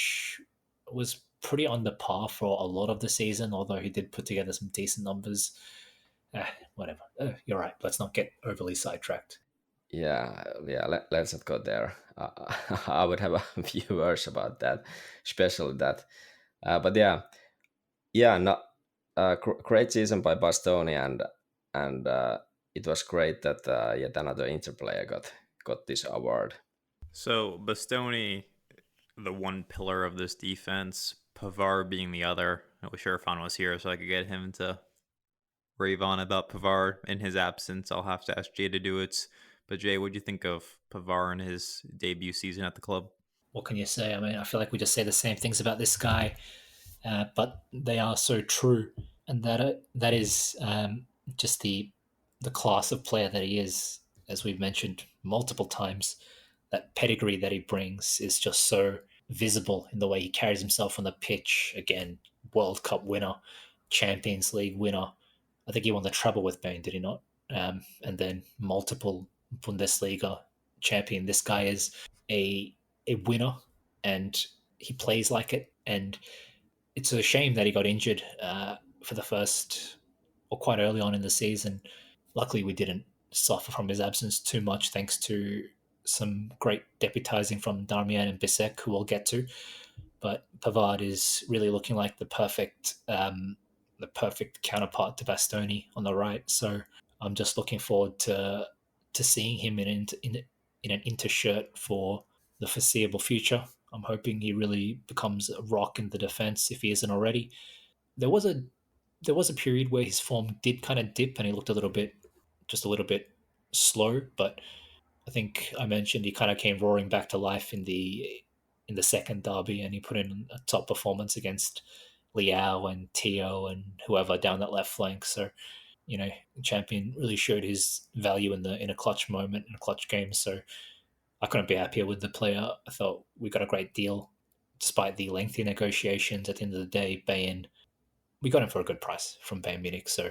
was pretty on the par for a lot of the season, although he did put together some decent numbers. Whatever. You're right. Let's not get overly sidetracked. yeah. Let's not go there. I would have a few words about that, especially that. But yeah, no, great season by Bastoni, and it was great that yet another Inter player got this award. So Bastoni, the one pillar of this defense, Pavard being the other. I wish Irfan was here so I could get him to rave on about Pavard. In his absence, I'll have to ask Jay to do it. But Jay, what do you think of Pavard in his debut season at the club? What can you say? I mean, I feel like we just say the same things about this guy, but they are so true, and that is just the class of player that he is. As we've mentioned multiple times, that pedigree that he brings is just so visible in the way he carries himself on the pitch. Again, World Cup winner, Champions League winner. I think he won the treble with Bain, did he not? And then multiple Bundesliga champion. This guy is a a winner, and he plays like it. And it's a shame that he got injured for the first or quite early on in the season. Luckily, we didn't suffer from his absence too much, thanks to some great deputizing from Darmian and Bisseck, who we'll get to. But Pavard is really looking like the perfect counterpart to Bastoni on the right. So I'm just looking forward to seeing him in an Inter shirt for the foreseeable future. I'm hoping he really becomes a rock in the defense if he isn't already. There was a there was a period where his form did kind of dip and he looked just a little bit slow, but I think I mentioned he kind of came roaring back to life in the second derby, and he put in a top performance against Liao and Tio and whoever down that left flank. So, Champion really showed his value in a clutch moment, in a clutch game. So I couldn't be happier with the player. I thought we got a great deal despite the lengthy negotiations. At the end of the day, we got him for a good price from Bayern Munich. So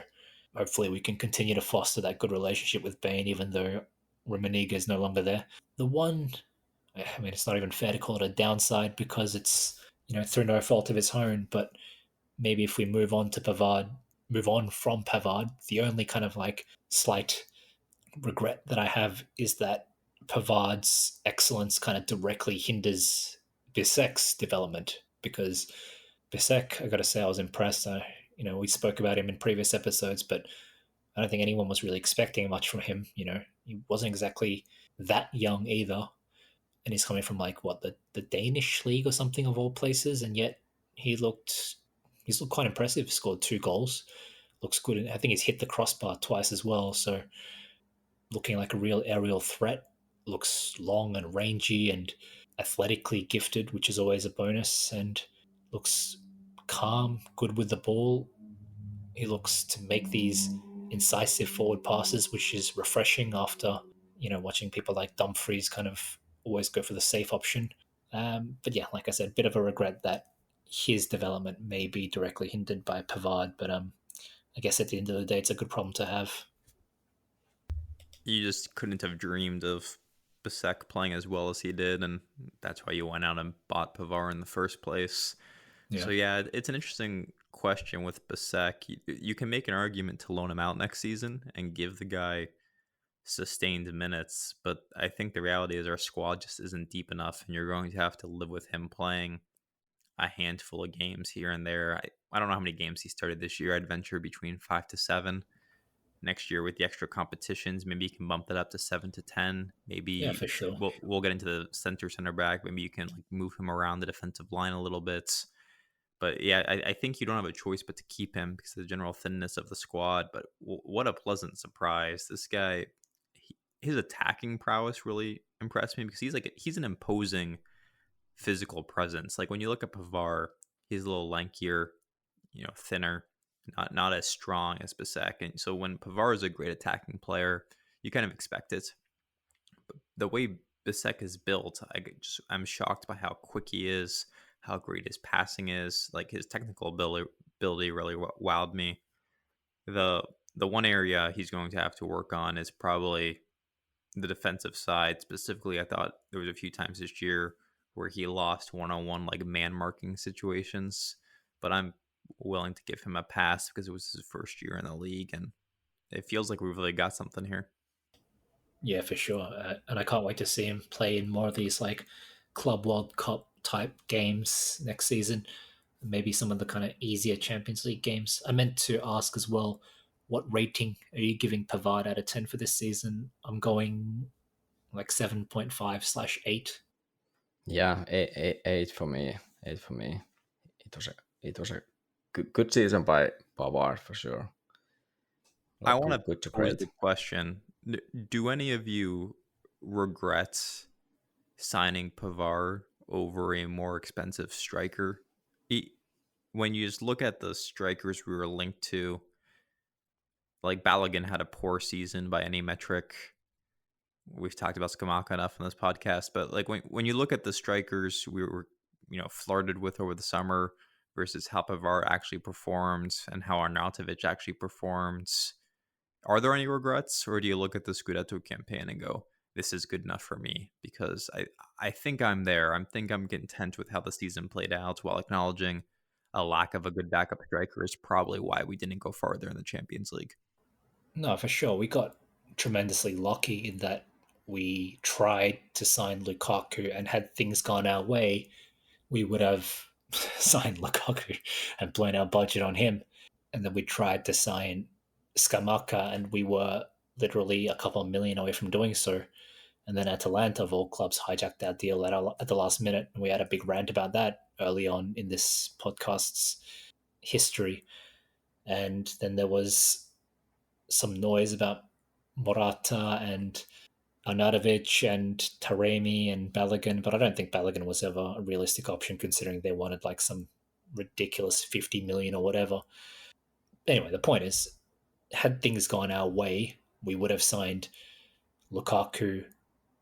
hopefully we can continue to foster that good relationship with Bayern, even though Rummenigge is no longer there. The one, I mean, it's not even fair to call it a downside because it's, through no fault of his own, but maybe if we move on from Pavard, the only kind of like slight regret that I have is that Pavard's excellence kind of directly hinders Bisseck's development because Bisseck, I got to say, I was impressed. We spoke about him in previous episodes, but I don't think anyone was really expecting much from him. He wasn't exactly that young either, and he's coming from like what the Danish league or something of all places, and yet he's looked quite impressive. Scored 2 goals, looks good. And I think he's hit the crossbar twice as well. So looking like a real aerial threat. Looks long and rangy and athletically gifted, which is always a bonus, and looks calm, good with the ball. He looks to make these incisive forward passes, which is refreshing after, watching people like Dumfries kind of always go for the safe option. But yeah, like I said, bit of a regret that his development may be directly hindered by Pavard, but I guess at the end of the day, it's a good problem to have. You just couldn't have dreamed of Bisseck playing as well as he did, and that's why you went out and bought Pavard in the first place. Yeah. So yeah, it's an interesting question with Bisseck. You can make an argument to loan him out next season and give the guy sustained minutes, but I think the reality is our squad just isn't deep enough, and you're going to have to live with him playing a handful of games here and there. I don't know how many games he started this year. I'd venture between 5 to 7. Next year with the extra competitions, maybe you can bump that up to 7 to 10. Maybe Yeah, for sure. We'll get into the center back. Maybe you can like move him around the defensive line a little bit. But yeah, I think you don't have a choice but to keep him because of the general thinness of the squad. But what a pleasant surprise! This guy, his attacking prowess really impressed me because he's an imposing physical presence. Like when you look at Pavard, he's a little lankier, thinner, not as strong as Bisseck. And so when Pavard is a great attacking player, you kind of expect it. the way Bisseck is built, I'm shocked by how quick he is, how great his passing is. Like his technical ability really wowed me. The one area he's going to have to work on is probably the defensive side. Specifically, I thought there was a few times this year where he lost one-on-one like man marking situations, but I'm willing to give him a pass because it was his first year in the league, and it feels like we've really got something here. Yeah, for sure. And I can't wait to see him play in more of these like Club World Cup type games next season. Maybe some of the kind of easier Champions League games. I meant to ask as well, what rating are you giving Pavard out of 10 for this season? I'm going like 7.5/8. Yeah, eight for me. Eight for me. It was a good season by Pavard for sure. I Like want to good to pose great. the question: do any of you regret signing Pavard over a more expensive striker? When you just look at the strikers we were linked to, like Balogun had a poor season by any metric. We've talked about Scamacca enough on this podcast, but like when you look at the strikers we were flirted with over the summer versus how Pavard actually performed and how Arnautovic actually performed, are there any regrets, or do you look at the Scudetto campaign and go, this is good enough for me? Because I think I'm there. I think I'm content with how the season played out, while acknowledging a lack of a good backup striker is probably why we didn't go farther in the Champions League. No, for sure. We got tremendously lucky in that we tried to sign Lukaku, and had things gone our way, we would have signed Lukaku and blown our budget on him. And then we tried to sign Scamacca, and we were literally a couple of million away from doing so. And then Atalanta, of all clubs, hijacked our deal at the last minute. And we had a big rant about that early on in this podcast's history. And then there was some noise about Morata and Arnautovic and Taremi and Balogun, but I don't think Balogun was ever a realistic option considering they wanted like some ridiculous 50 million or whatever. Anyway, the point is, had things gone our way, we would have signed Lukaku.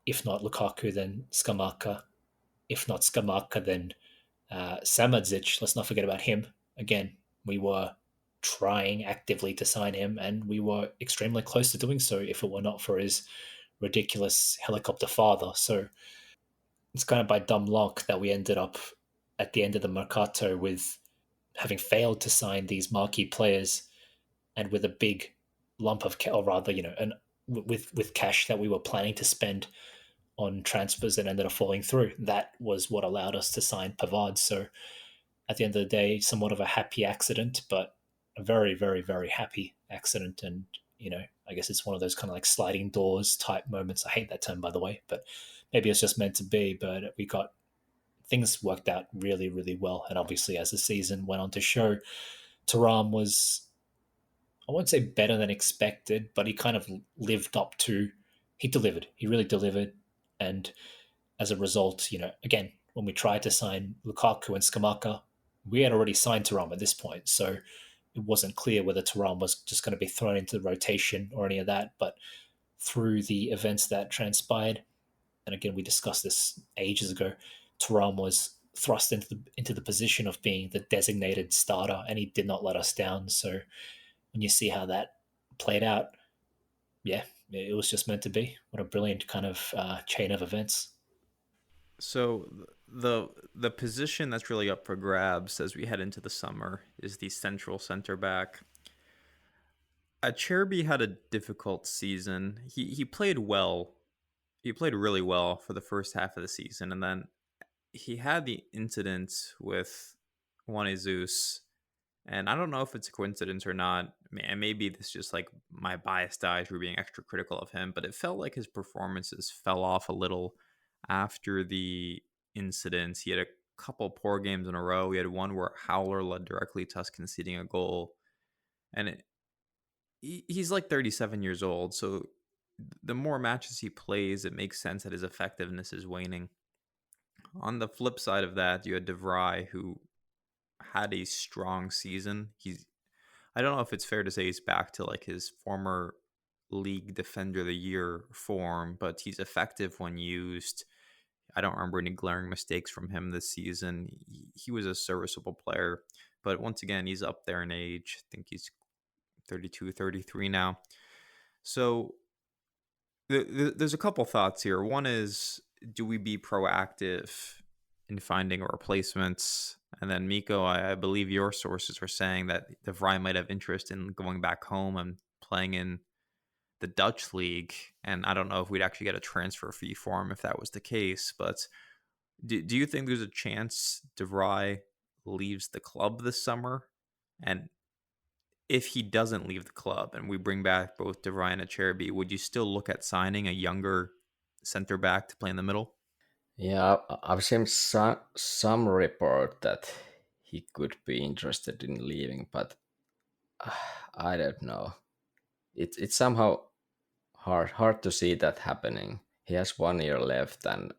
If not Lukaku, then Scamacca. If not Scamacca, then Samadzic. Let's not forget about him. Again, we were trying actively to sign him, and we were extremely close to doing so if it were not for his ridiculous helicopter father. So it's kind of by dumb luck that we ended up at the end of the Mercato with having failed to sign these marquee players, and with a big lump of, or rather, with cash that we were planning to spend on transfers that ended up falling through. That was what allowed us to sign Pavard. So at the end of the day, somewhat of a happy accident, but a very, very, very happy accident. And, I guess it's one of those kind of like sliding doors type moments. I hate that term, by the way, but maybe it's just meant to be. But things worked out really, really well. And obviously, as the season went on to show, Thuram was, I won't say better than expected, but he kind of he delivered. He really delivered. And as a result, again, when we tried to sign Lukaku and Scamacca, we had already signed Thuram at this point. So it wasn't clear whether Thuram was just going to be thrown into the rotation or any of that. But through the events that transpired, and again, we discussed this ages ago, Thuram was thrust into the position of being the designated starter, and he did not let us down. So when you see how that played out, yeah, it was just meant to be. What a brilliant kind of chain of events. So the position that's really up for grabs as we head into the summer is the central center back. Acerbi had a difficult season. He played well. He played really well for the first half of the season, and then he had the incident with Juan Jesus. And I don't know if it's a coincidence or not. And maybe this is just like my biased eyes were being extra critical of him, but it felt like his performances fell off a little after the incidents. He had a couple poor games in a row. He had one where Howler led directly to us conceding a goal. And he's like 37 years old. So the more matches he plays, it makes sense that his effectiveness is waning. On the flip side of that, you had De Vrij, who had a strong season. I don't know if it's fair to say he's back to like his former league defender of the year form, but he's effective when used. I don't remember any glaring mistakes from him this season. He was a serviceable player, but once again, he's up there in age. I think he's 32, 33 now. So there's a couple thoughts here. One is, do we be proactive in finding replacements? And then Miko, I believe your sources were saying that De Vrij might have interest in going back home and playing in the Dutch league. And I don't know if we'd actually get a transfer fee for him if that was the case. But do you think there's a chance De Vrij leaves the club this summer? And if he doesn't leave the club and we bring back both De Vrij and Acerbi, would you still look at signing a younger center back to play in the middle? Yeah, I've seen some report that he could be interested in leaving, but I don't know. It's somehow hard to see that happening. He has 1 year left, and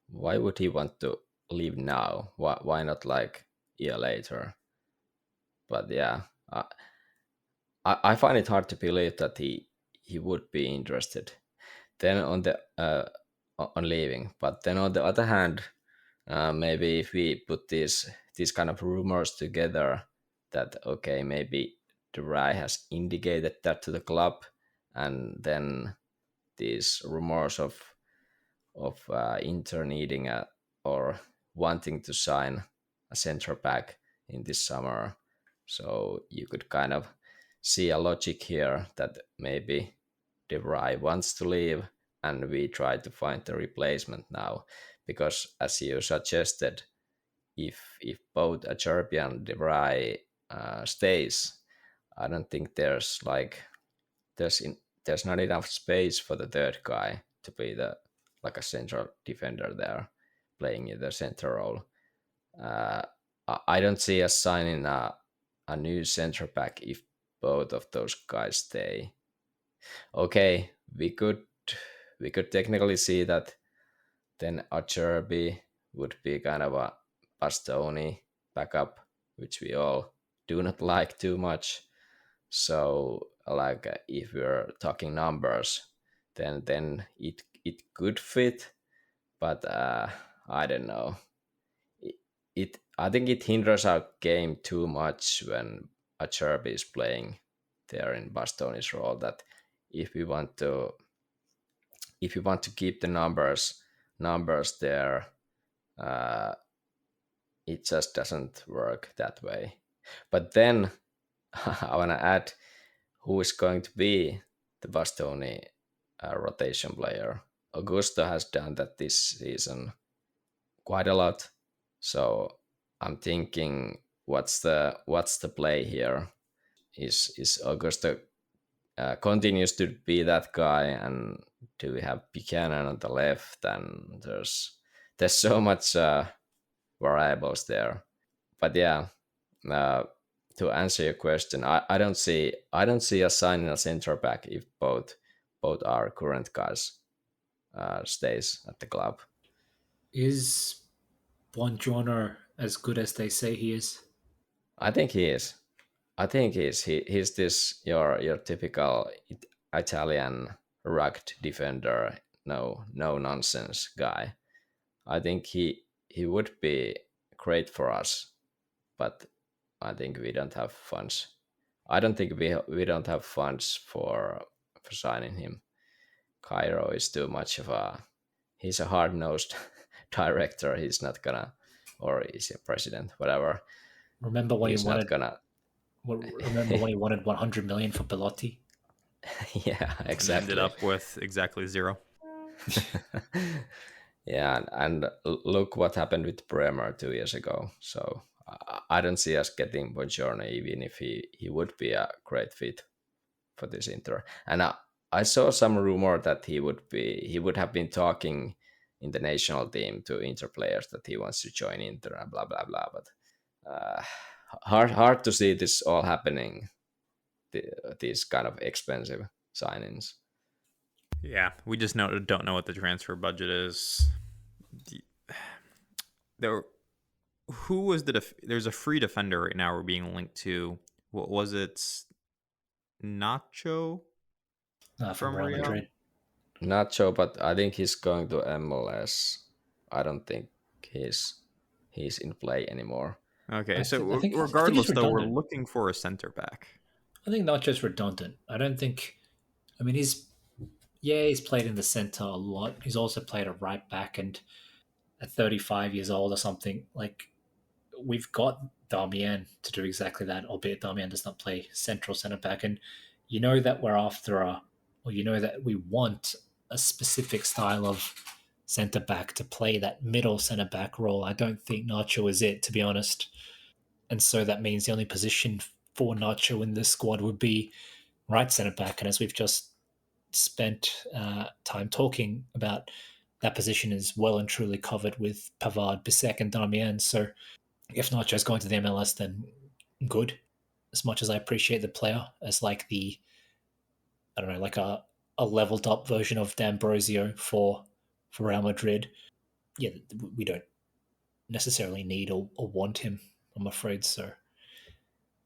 why would he want to leave now? Why not like a year later? But yeah, I find it hard to believe that he would be interested. Then on leaving, but then on the other hand, maybe if we put these kind of rumors together, that okay, maybe the Rai has indicated that to the club, and then these rumors of Inter needing or wanting to sign a center back in this summer. So you could kind of see a logic here that maybe De Vrij wants to leave and we try to find the replacement now. Because as you suggested, if both Acerbi and De Vrij stays, I don't think there's there's not enough space for the third guy to be like a central defender there, playing in the center role. I don't see us signing a new center back if both of those guys stay. Okay, we could technically see that then Acerbi would be kind of a Bastoni backup, which we all do not like too much. So like if we're talking numbers, then it could fit, but I don't know. I think it hinders our game too much when Acerbi is playing there in Bastoni's role. That if we want to keep the numbers there, it just doesn't work that way. But then I want to add who is going to be the Bastoni rotation player. Augusto has done that this season quite a lot, so I'm thinking, what's the play here? Is Augusto continues to be that guy, and do we have Buchanan on the left? And there's so much variables there. But yeah, to answer your question, I don't see us signing a center back if both our current guys stays at the club. Is Buongiorno as good as they say he is? I think he is. He's this your typical Italian rugged defender, no nonsense guy. I think he would be great for us, but I think we don't have funds. I don't think we don't have funds for signing him. Cairo is too much of he's a hard nosed director. He's not gonna, or is he a president, whatever. Remember when He's he wanted? not gonna. Remember when he wanted 100 million for Belotti? Yeah, exactly. And ended up with exactly zero. Yeah, and look what happened with Bremer 2 years ago. So I don't see us getting Buongiorno, even if he would be a great fit for this Inter. And I saw some rumor that he would have been talking in the national team to Inter players that he wants to join Inter and blah blah blah. But hard to see this all happening. These kind of expensive signings. Yeah, we just don't know what the transfer budget is. Who was there's a free defender right now we're being linked to. What was it? Nacho? from from Real Real? Madrid. Not sure, but I think he's going to MLS. I don't think he's in play anymore. Okay, I so think he's regardless, though, we're redundant. looking for a center back. I think not just redundant. I don't think. I mean, he's played in the center a lot. He's also played a right back, and at 35 years old or something, like we've got Darmian to do exactly that. Albeit Darmian does not play central center back, and you know that we're after or you know that we want a specific style of centre back to play that middle centre back role. I don't think Nacho is it, to be honest. And so that means the only position for Nacho in this squad would be right centre back. And as we've just spent time talking about, that position is well and truly covered with Pavard, Bisseck, and Darmian. So if Nacho's going to the MLS, then good. As much as I appreciate the player as like I don't know, like a leveled up version of D'Ambrosio for Real Madrid. Yeah, we don't necessarily need or want him, I'm afraid. So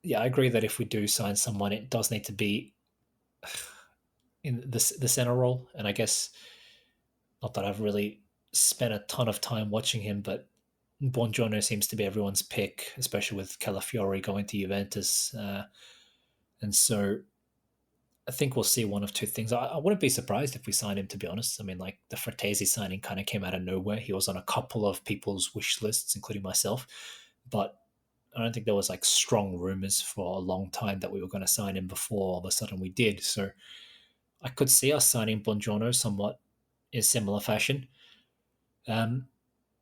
yeah, I agree that if we do sign someone, it does need to be in the center role. And I guess not that I've really spent a ton of time watching him, but Buongiorno seems to be everyone's pick, especially with Calafiori going to Juventus. And so I think we'll see one of two things. I wouldn't be surprised if we signed him, to be honest. I mean, like the Fratesi signing kind of came out of nowhere. He was on a couple of people's wish lists, including myself. But I don't think there was like strong rumors for a long time that we were going to sign him before all of a sudden we did. So I could see us signing Buongiorno somewhat in similar fashion. Um,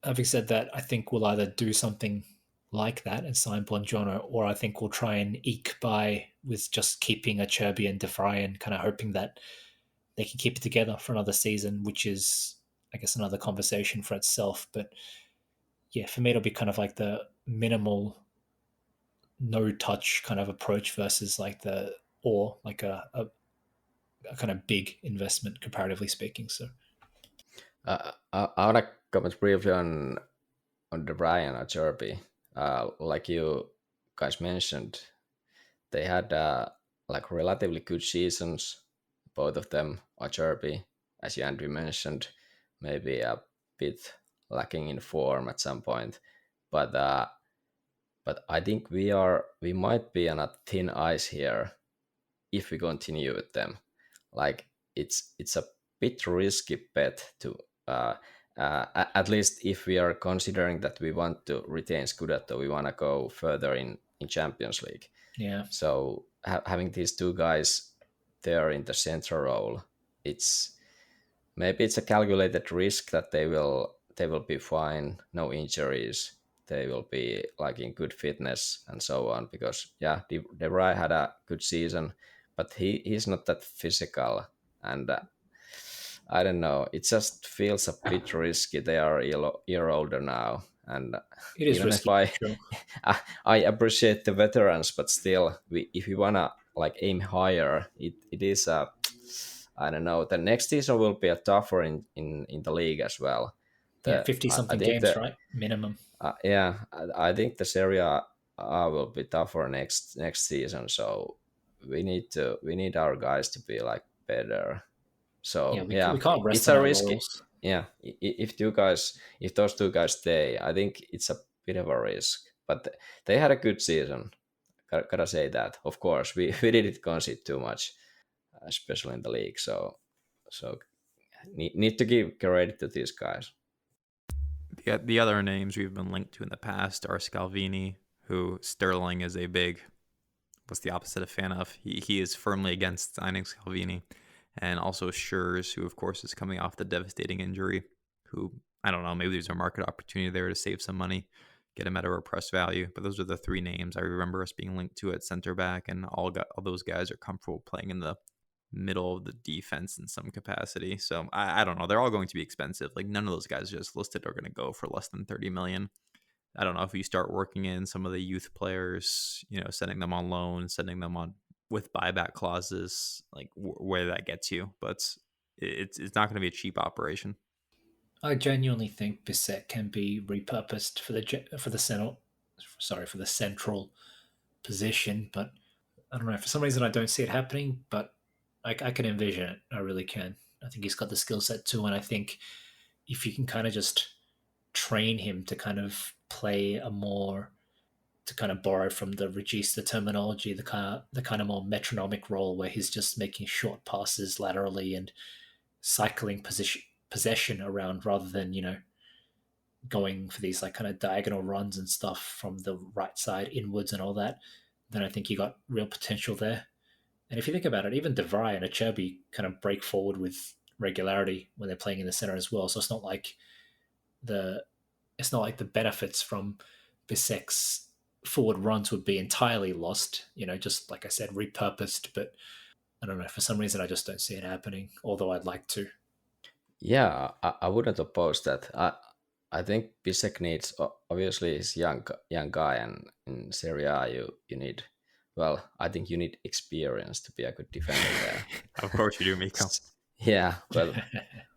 Having said that, I think we'll either do something like that and sign Buongiorno, or I think we'll try and eke by with just keeping Acerbi and De Vrij and kind of hoping that they can keep it together for another season, which is, I guess, another conversation for itself. But yeah, for me, it'll be kind of like the minimal, no touch kind of approach versus like or like a kind of big investment, comparatively speaking. So I want to comment briefly on the Brian Acerbi. Like you guys mentioned, they had like relatively good seasons, both of them. Acerbi, as you Andrew mentioned, maybe a bit lacking in form at some point, but I think we might be on a thin ice here if we continue with them. Like it's a bit risky bet to at least if we are considering that we want to retain Scudetto, we want to go further in Champions League. yeah, So having these two guys there in the central role, it's maybe it's a calculated risk that they will be fine, no injuries, they will be like in good fitness and so on. Because yeah, De Vrij had a good season, but he's not that physical, and I don't know. It just feels a bit risky. They are a year older now, and it is even if risky I for sure. I appreciate the veterans, but still, if you wanna like aim higher, it is a I don't know. The next season will be a tougher in the league as well. Yeah, The 50 I something think games, the right? Minimum. yeah, I think the Serie A will be tougher next season. So we need our guys to be like better. Yeah, So we yeah, can't rest it's on a our risky. laurels. Yeah, if those two guys stay, I think it's a bit of a risk. But they had a good season. Gotta say that. Of course, we didn't concede too much, especially in the league. So need to give credit to these guys. The other names we've been linked to in the past are Scalvini, who Sterling is a big, what's the opposite of fan of? He is firmly against signing Scalvini. And also Schurz, who of course is coming off the devastating injury, who, I don't know, maybe there's a market opportunity there to save some money, get him at a repressed value. But those are the three names I remember us being linked to at center back, and all those guys are comfortable playing in the middle of the defense in some capacity. So I don't know. They're all going to be expensive. Like none of those guys just listed are going to go for less than 30 million. I don't know if you start working in some of the youth players, sending them on loan, sending them on with buyback clauses, like where that gets you. But it's not going to be a cheap operation. I genuinely think Bissett can be repurposed for the central position, but I don't know. For some reason, I don't see it happening. But I can envision it. I really can. I think he's got the skill set too, and I think if you can kind of just train him to kind of play a more, to kind of borrow from the Regista terminology, the kind of more metronomic role where he's just making short passes laterally and cycling possession around rather than going for these like kind of diagonal runs and stuff from the right side inwards and all that. Then I think you got real potential there. And if you think about it, even De Vrij and Acerbi kind of break forward with regularity when they're playing in the center as well. So the it's not like the benefits from Bisseck's forward runs would be entirely lost, just like I said, repurposed. But I don't know, for some reason I just don't see it happening, although I'd like to. Yeah, I wouldn't oppose that. I think Bisek needs, obviously he's young guy, and in Serie A you need, well, I think you need experience to be a good defender there. Of course you do, Miko. Yeah,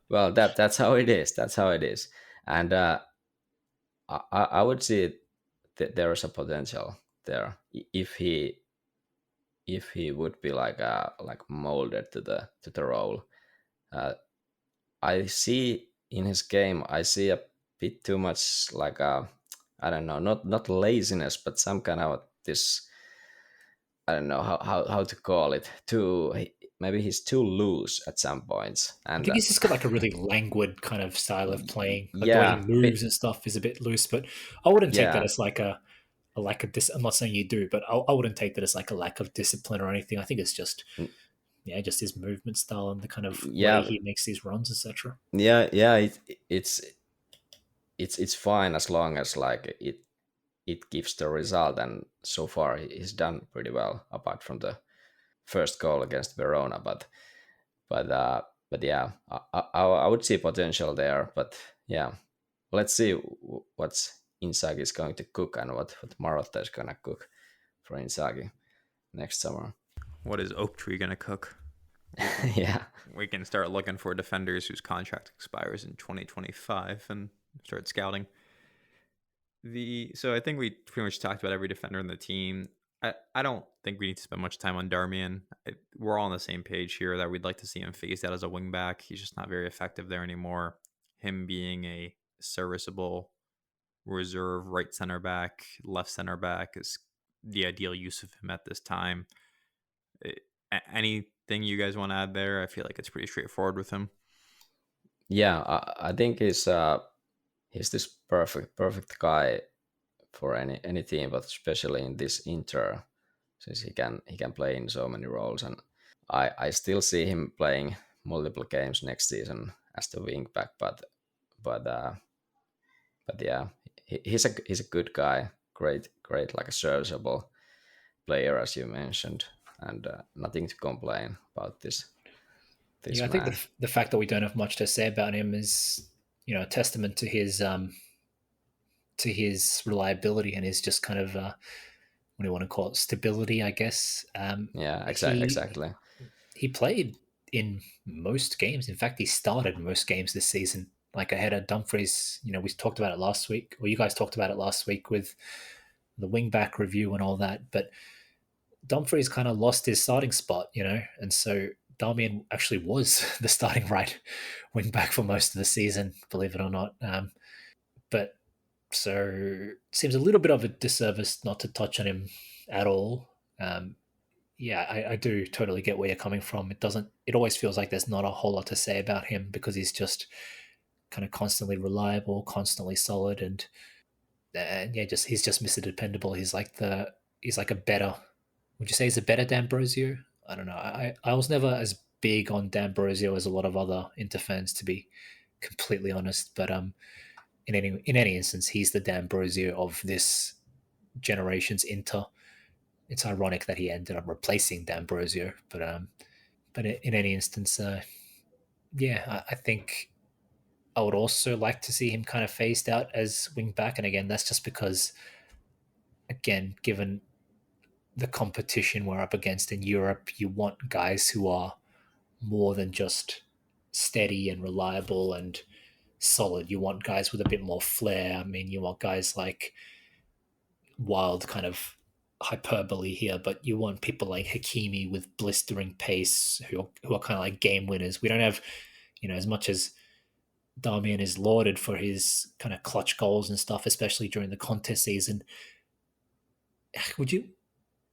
well that's how it is. That's how it is, and I would see that there is a potential there if he would be like molded to the role. I see in his game, I see a bit too much like I don't know, not laziness, but some kind of this, I don't know how to call it. Maybe he's too loose at some points, I and think he's just got like a really languid kind of style of playing. Like the way he yeah, moves and stuff is a bit loose, but I wouldn't take that yeah, as like a lack of I'm not saying you do, but I wouldn't take that as like a lack of discipline or anything. I think it's just just his movement style and the kind of way yeah, he makes these runs, etc. yeah. It's fine as long as like it gives the result, and so far he's done pretty well apart from the first goal against Verona, but yeah, I would see potential there. But yeah, let's see what Inzaghi is going to cook and what Marotta is going to cook for Inzaghi next summer. What is Oaktree gonna cook? Yeah, We can start looking for defenders whose contract expires in 2025 and start scouting. So I think we pretty much talked about every defender in the team. I don't think we need to spend much time on Darmian. We're all on the same page here that we'd like to see him phased out as a wingback. He's just not very effective there anymore. Him being a serviceable reserve right center back, left center back is the ideal use of him at this time. Anything you guys want to add there? I feel like it's pretty straightforward with him. yeah. I think he's this perfect guy for any team, but especially in this Inter, since he can play in so many roles, and I still see him playing multiple games next season as the wing back, but yeah, he's a good guy, great like a serviceable player as you mentioned, and nothing to complain about this Yeah, I man. think the fact that we don't have much to say about him is a testament to his reliability and his just kind of what do you want to call it, stability, I guess. Yeah, exactly. He played in most games. In fact, he started most games this season, like ahead of Dumfries. We talked about it last week, or you guys talked about it last week with the wingback review and all that. But Dumfries kind of lost his starting spot, and so Darmian actually was the starting right wingback for most of the season, believe it or not. But so it seems a little bit of a disservice not to touch on him at all. I do totally get where you're coming from. It always feels like there's not a whole lot to say about him because he's just kind of constantly reliable, constantly solid, and he's just Mr. Dependable. He's like a better, would you say he's a better D'Ambrosio? I don't know. I was never as big on D'Ambrosio as a lot of other Inter fans, to be completely honest. But in any instance, he's the D'Ambrosio of this generation's Inter. It's ironic that he ended up replacing D'Ambrosio, but in any instance, I think I would also like to see him kind of phased out as wing back, and again, that's just because, again, given the competition we're up against in Europe, you want guys who are more than just steady and reliable and solid. You want guys with a bit more flair. I mean, you want guys like wild kind of hyperbole here, but you want people like Hakimi with blistering pace who are kind of like game winners. We don't have, as much as Darmian is lauded for his kind of clutch goals and stuff, especially during the contest season.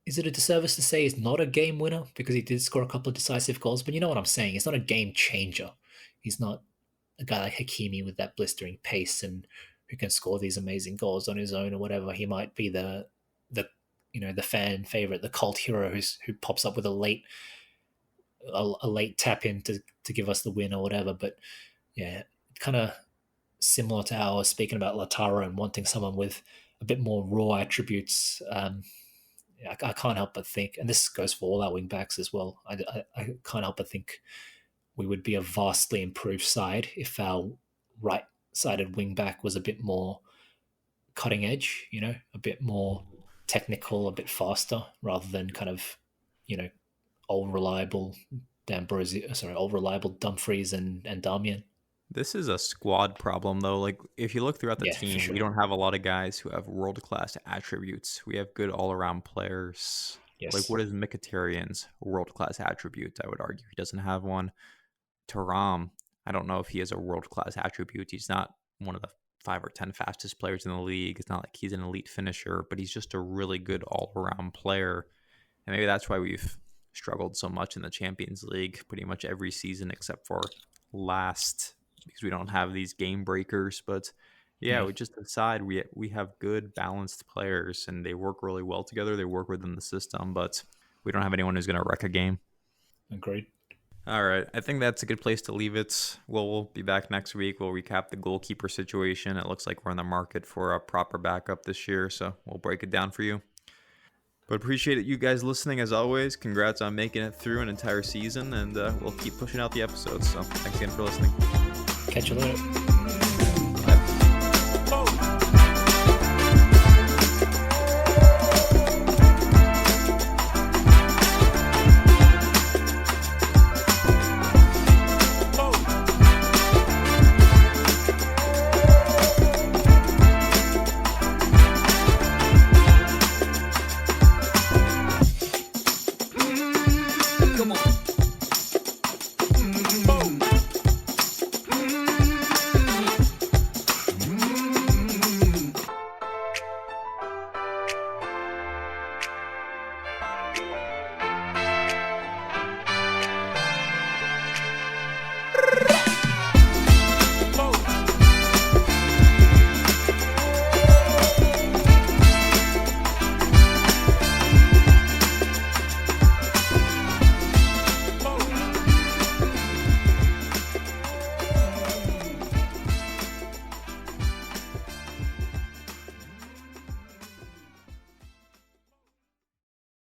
Is it a disservice to say he's not a game winner because he did score a couple of decisive goals? But you know what I'm saying. He's not a game changer. He's not a guy like Hakimi with that blistering pace and who can score these amazing goals on his own or whatever. He might be the fan favorite, the cult hero who pops up with a late tap in to give us the win or whatever. But yeah, kind of similar to how I was speaking about Lautaro and wanting someone with a bit more raw attributes. I can't help but think, and this goes for all our wing backs as well, I can't help but think we would be a vastly improved side if our right-sided wing back was a bit more cutting edge, a bit more technical, a bit faster, rather than kind of, old reliable Dumfries and Darmian. This is a squad problem, though. Like, if you look throughout the team, sure. we don't have a lot of guys who have world-class attributes. We have good all-around players. Yes. Like, what is Mkhitaryan's world-class attribute? I would argue he doesn't have one. Thuram, I don't know if he has a world-class attribute. He's not one of the 5 or 10 fastest players in the league. It's not like he's an elite finisher, but he's just a really good all-around player. And maybe that's why we've struggled so much in the Champions League pretty much every season except for last, because we don't have these game breakers. But yeah, we just decide we have good balanced players and they work really well together. They work within the system, but we don't have anyone who's going to wreck a game. Agreed. All right, I think that's a good place to leave it. We'll be back next week. We'll recap the goalkeeper situation. It looks like we're in the market for a proper backup this year, so we'll break it down for you. But appreciate it, you guys listening as always. Congrats on making it through an entire season, and we'll keep pushing out the episodes. So thanks again for listening. Catch you later.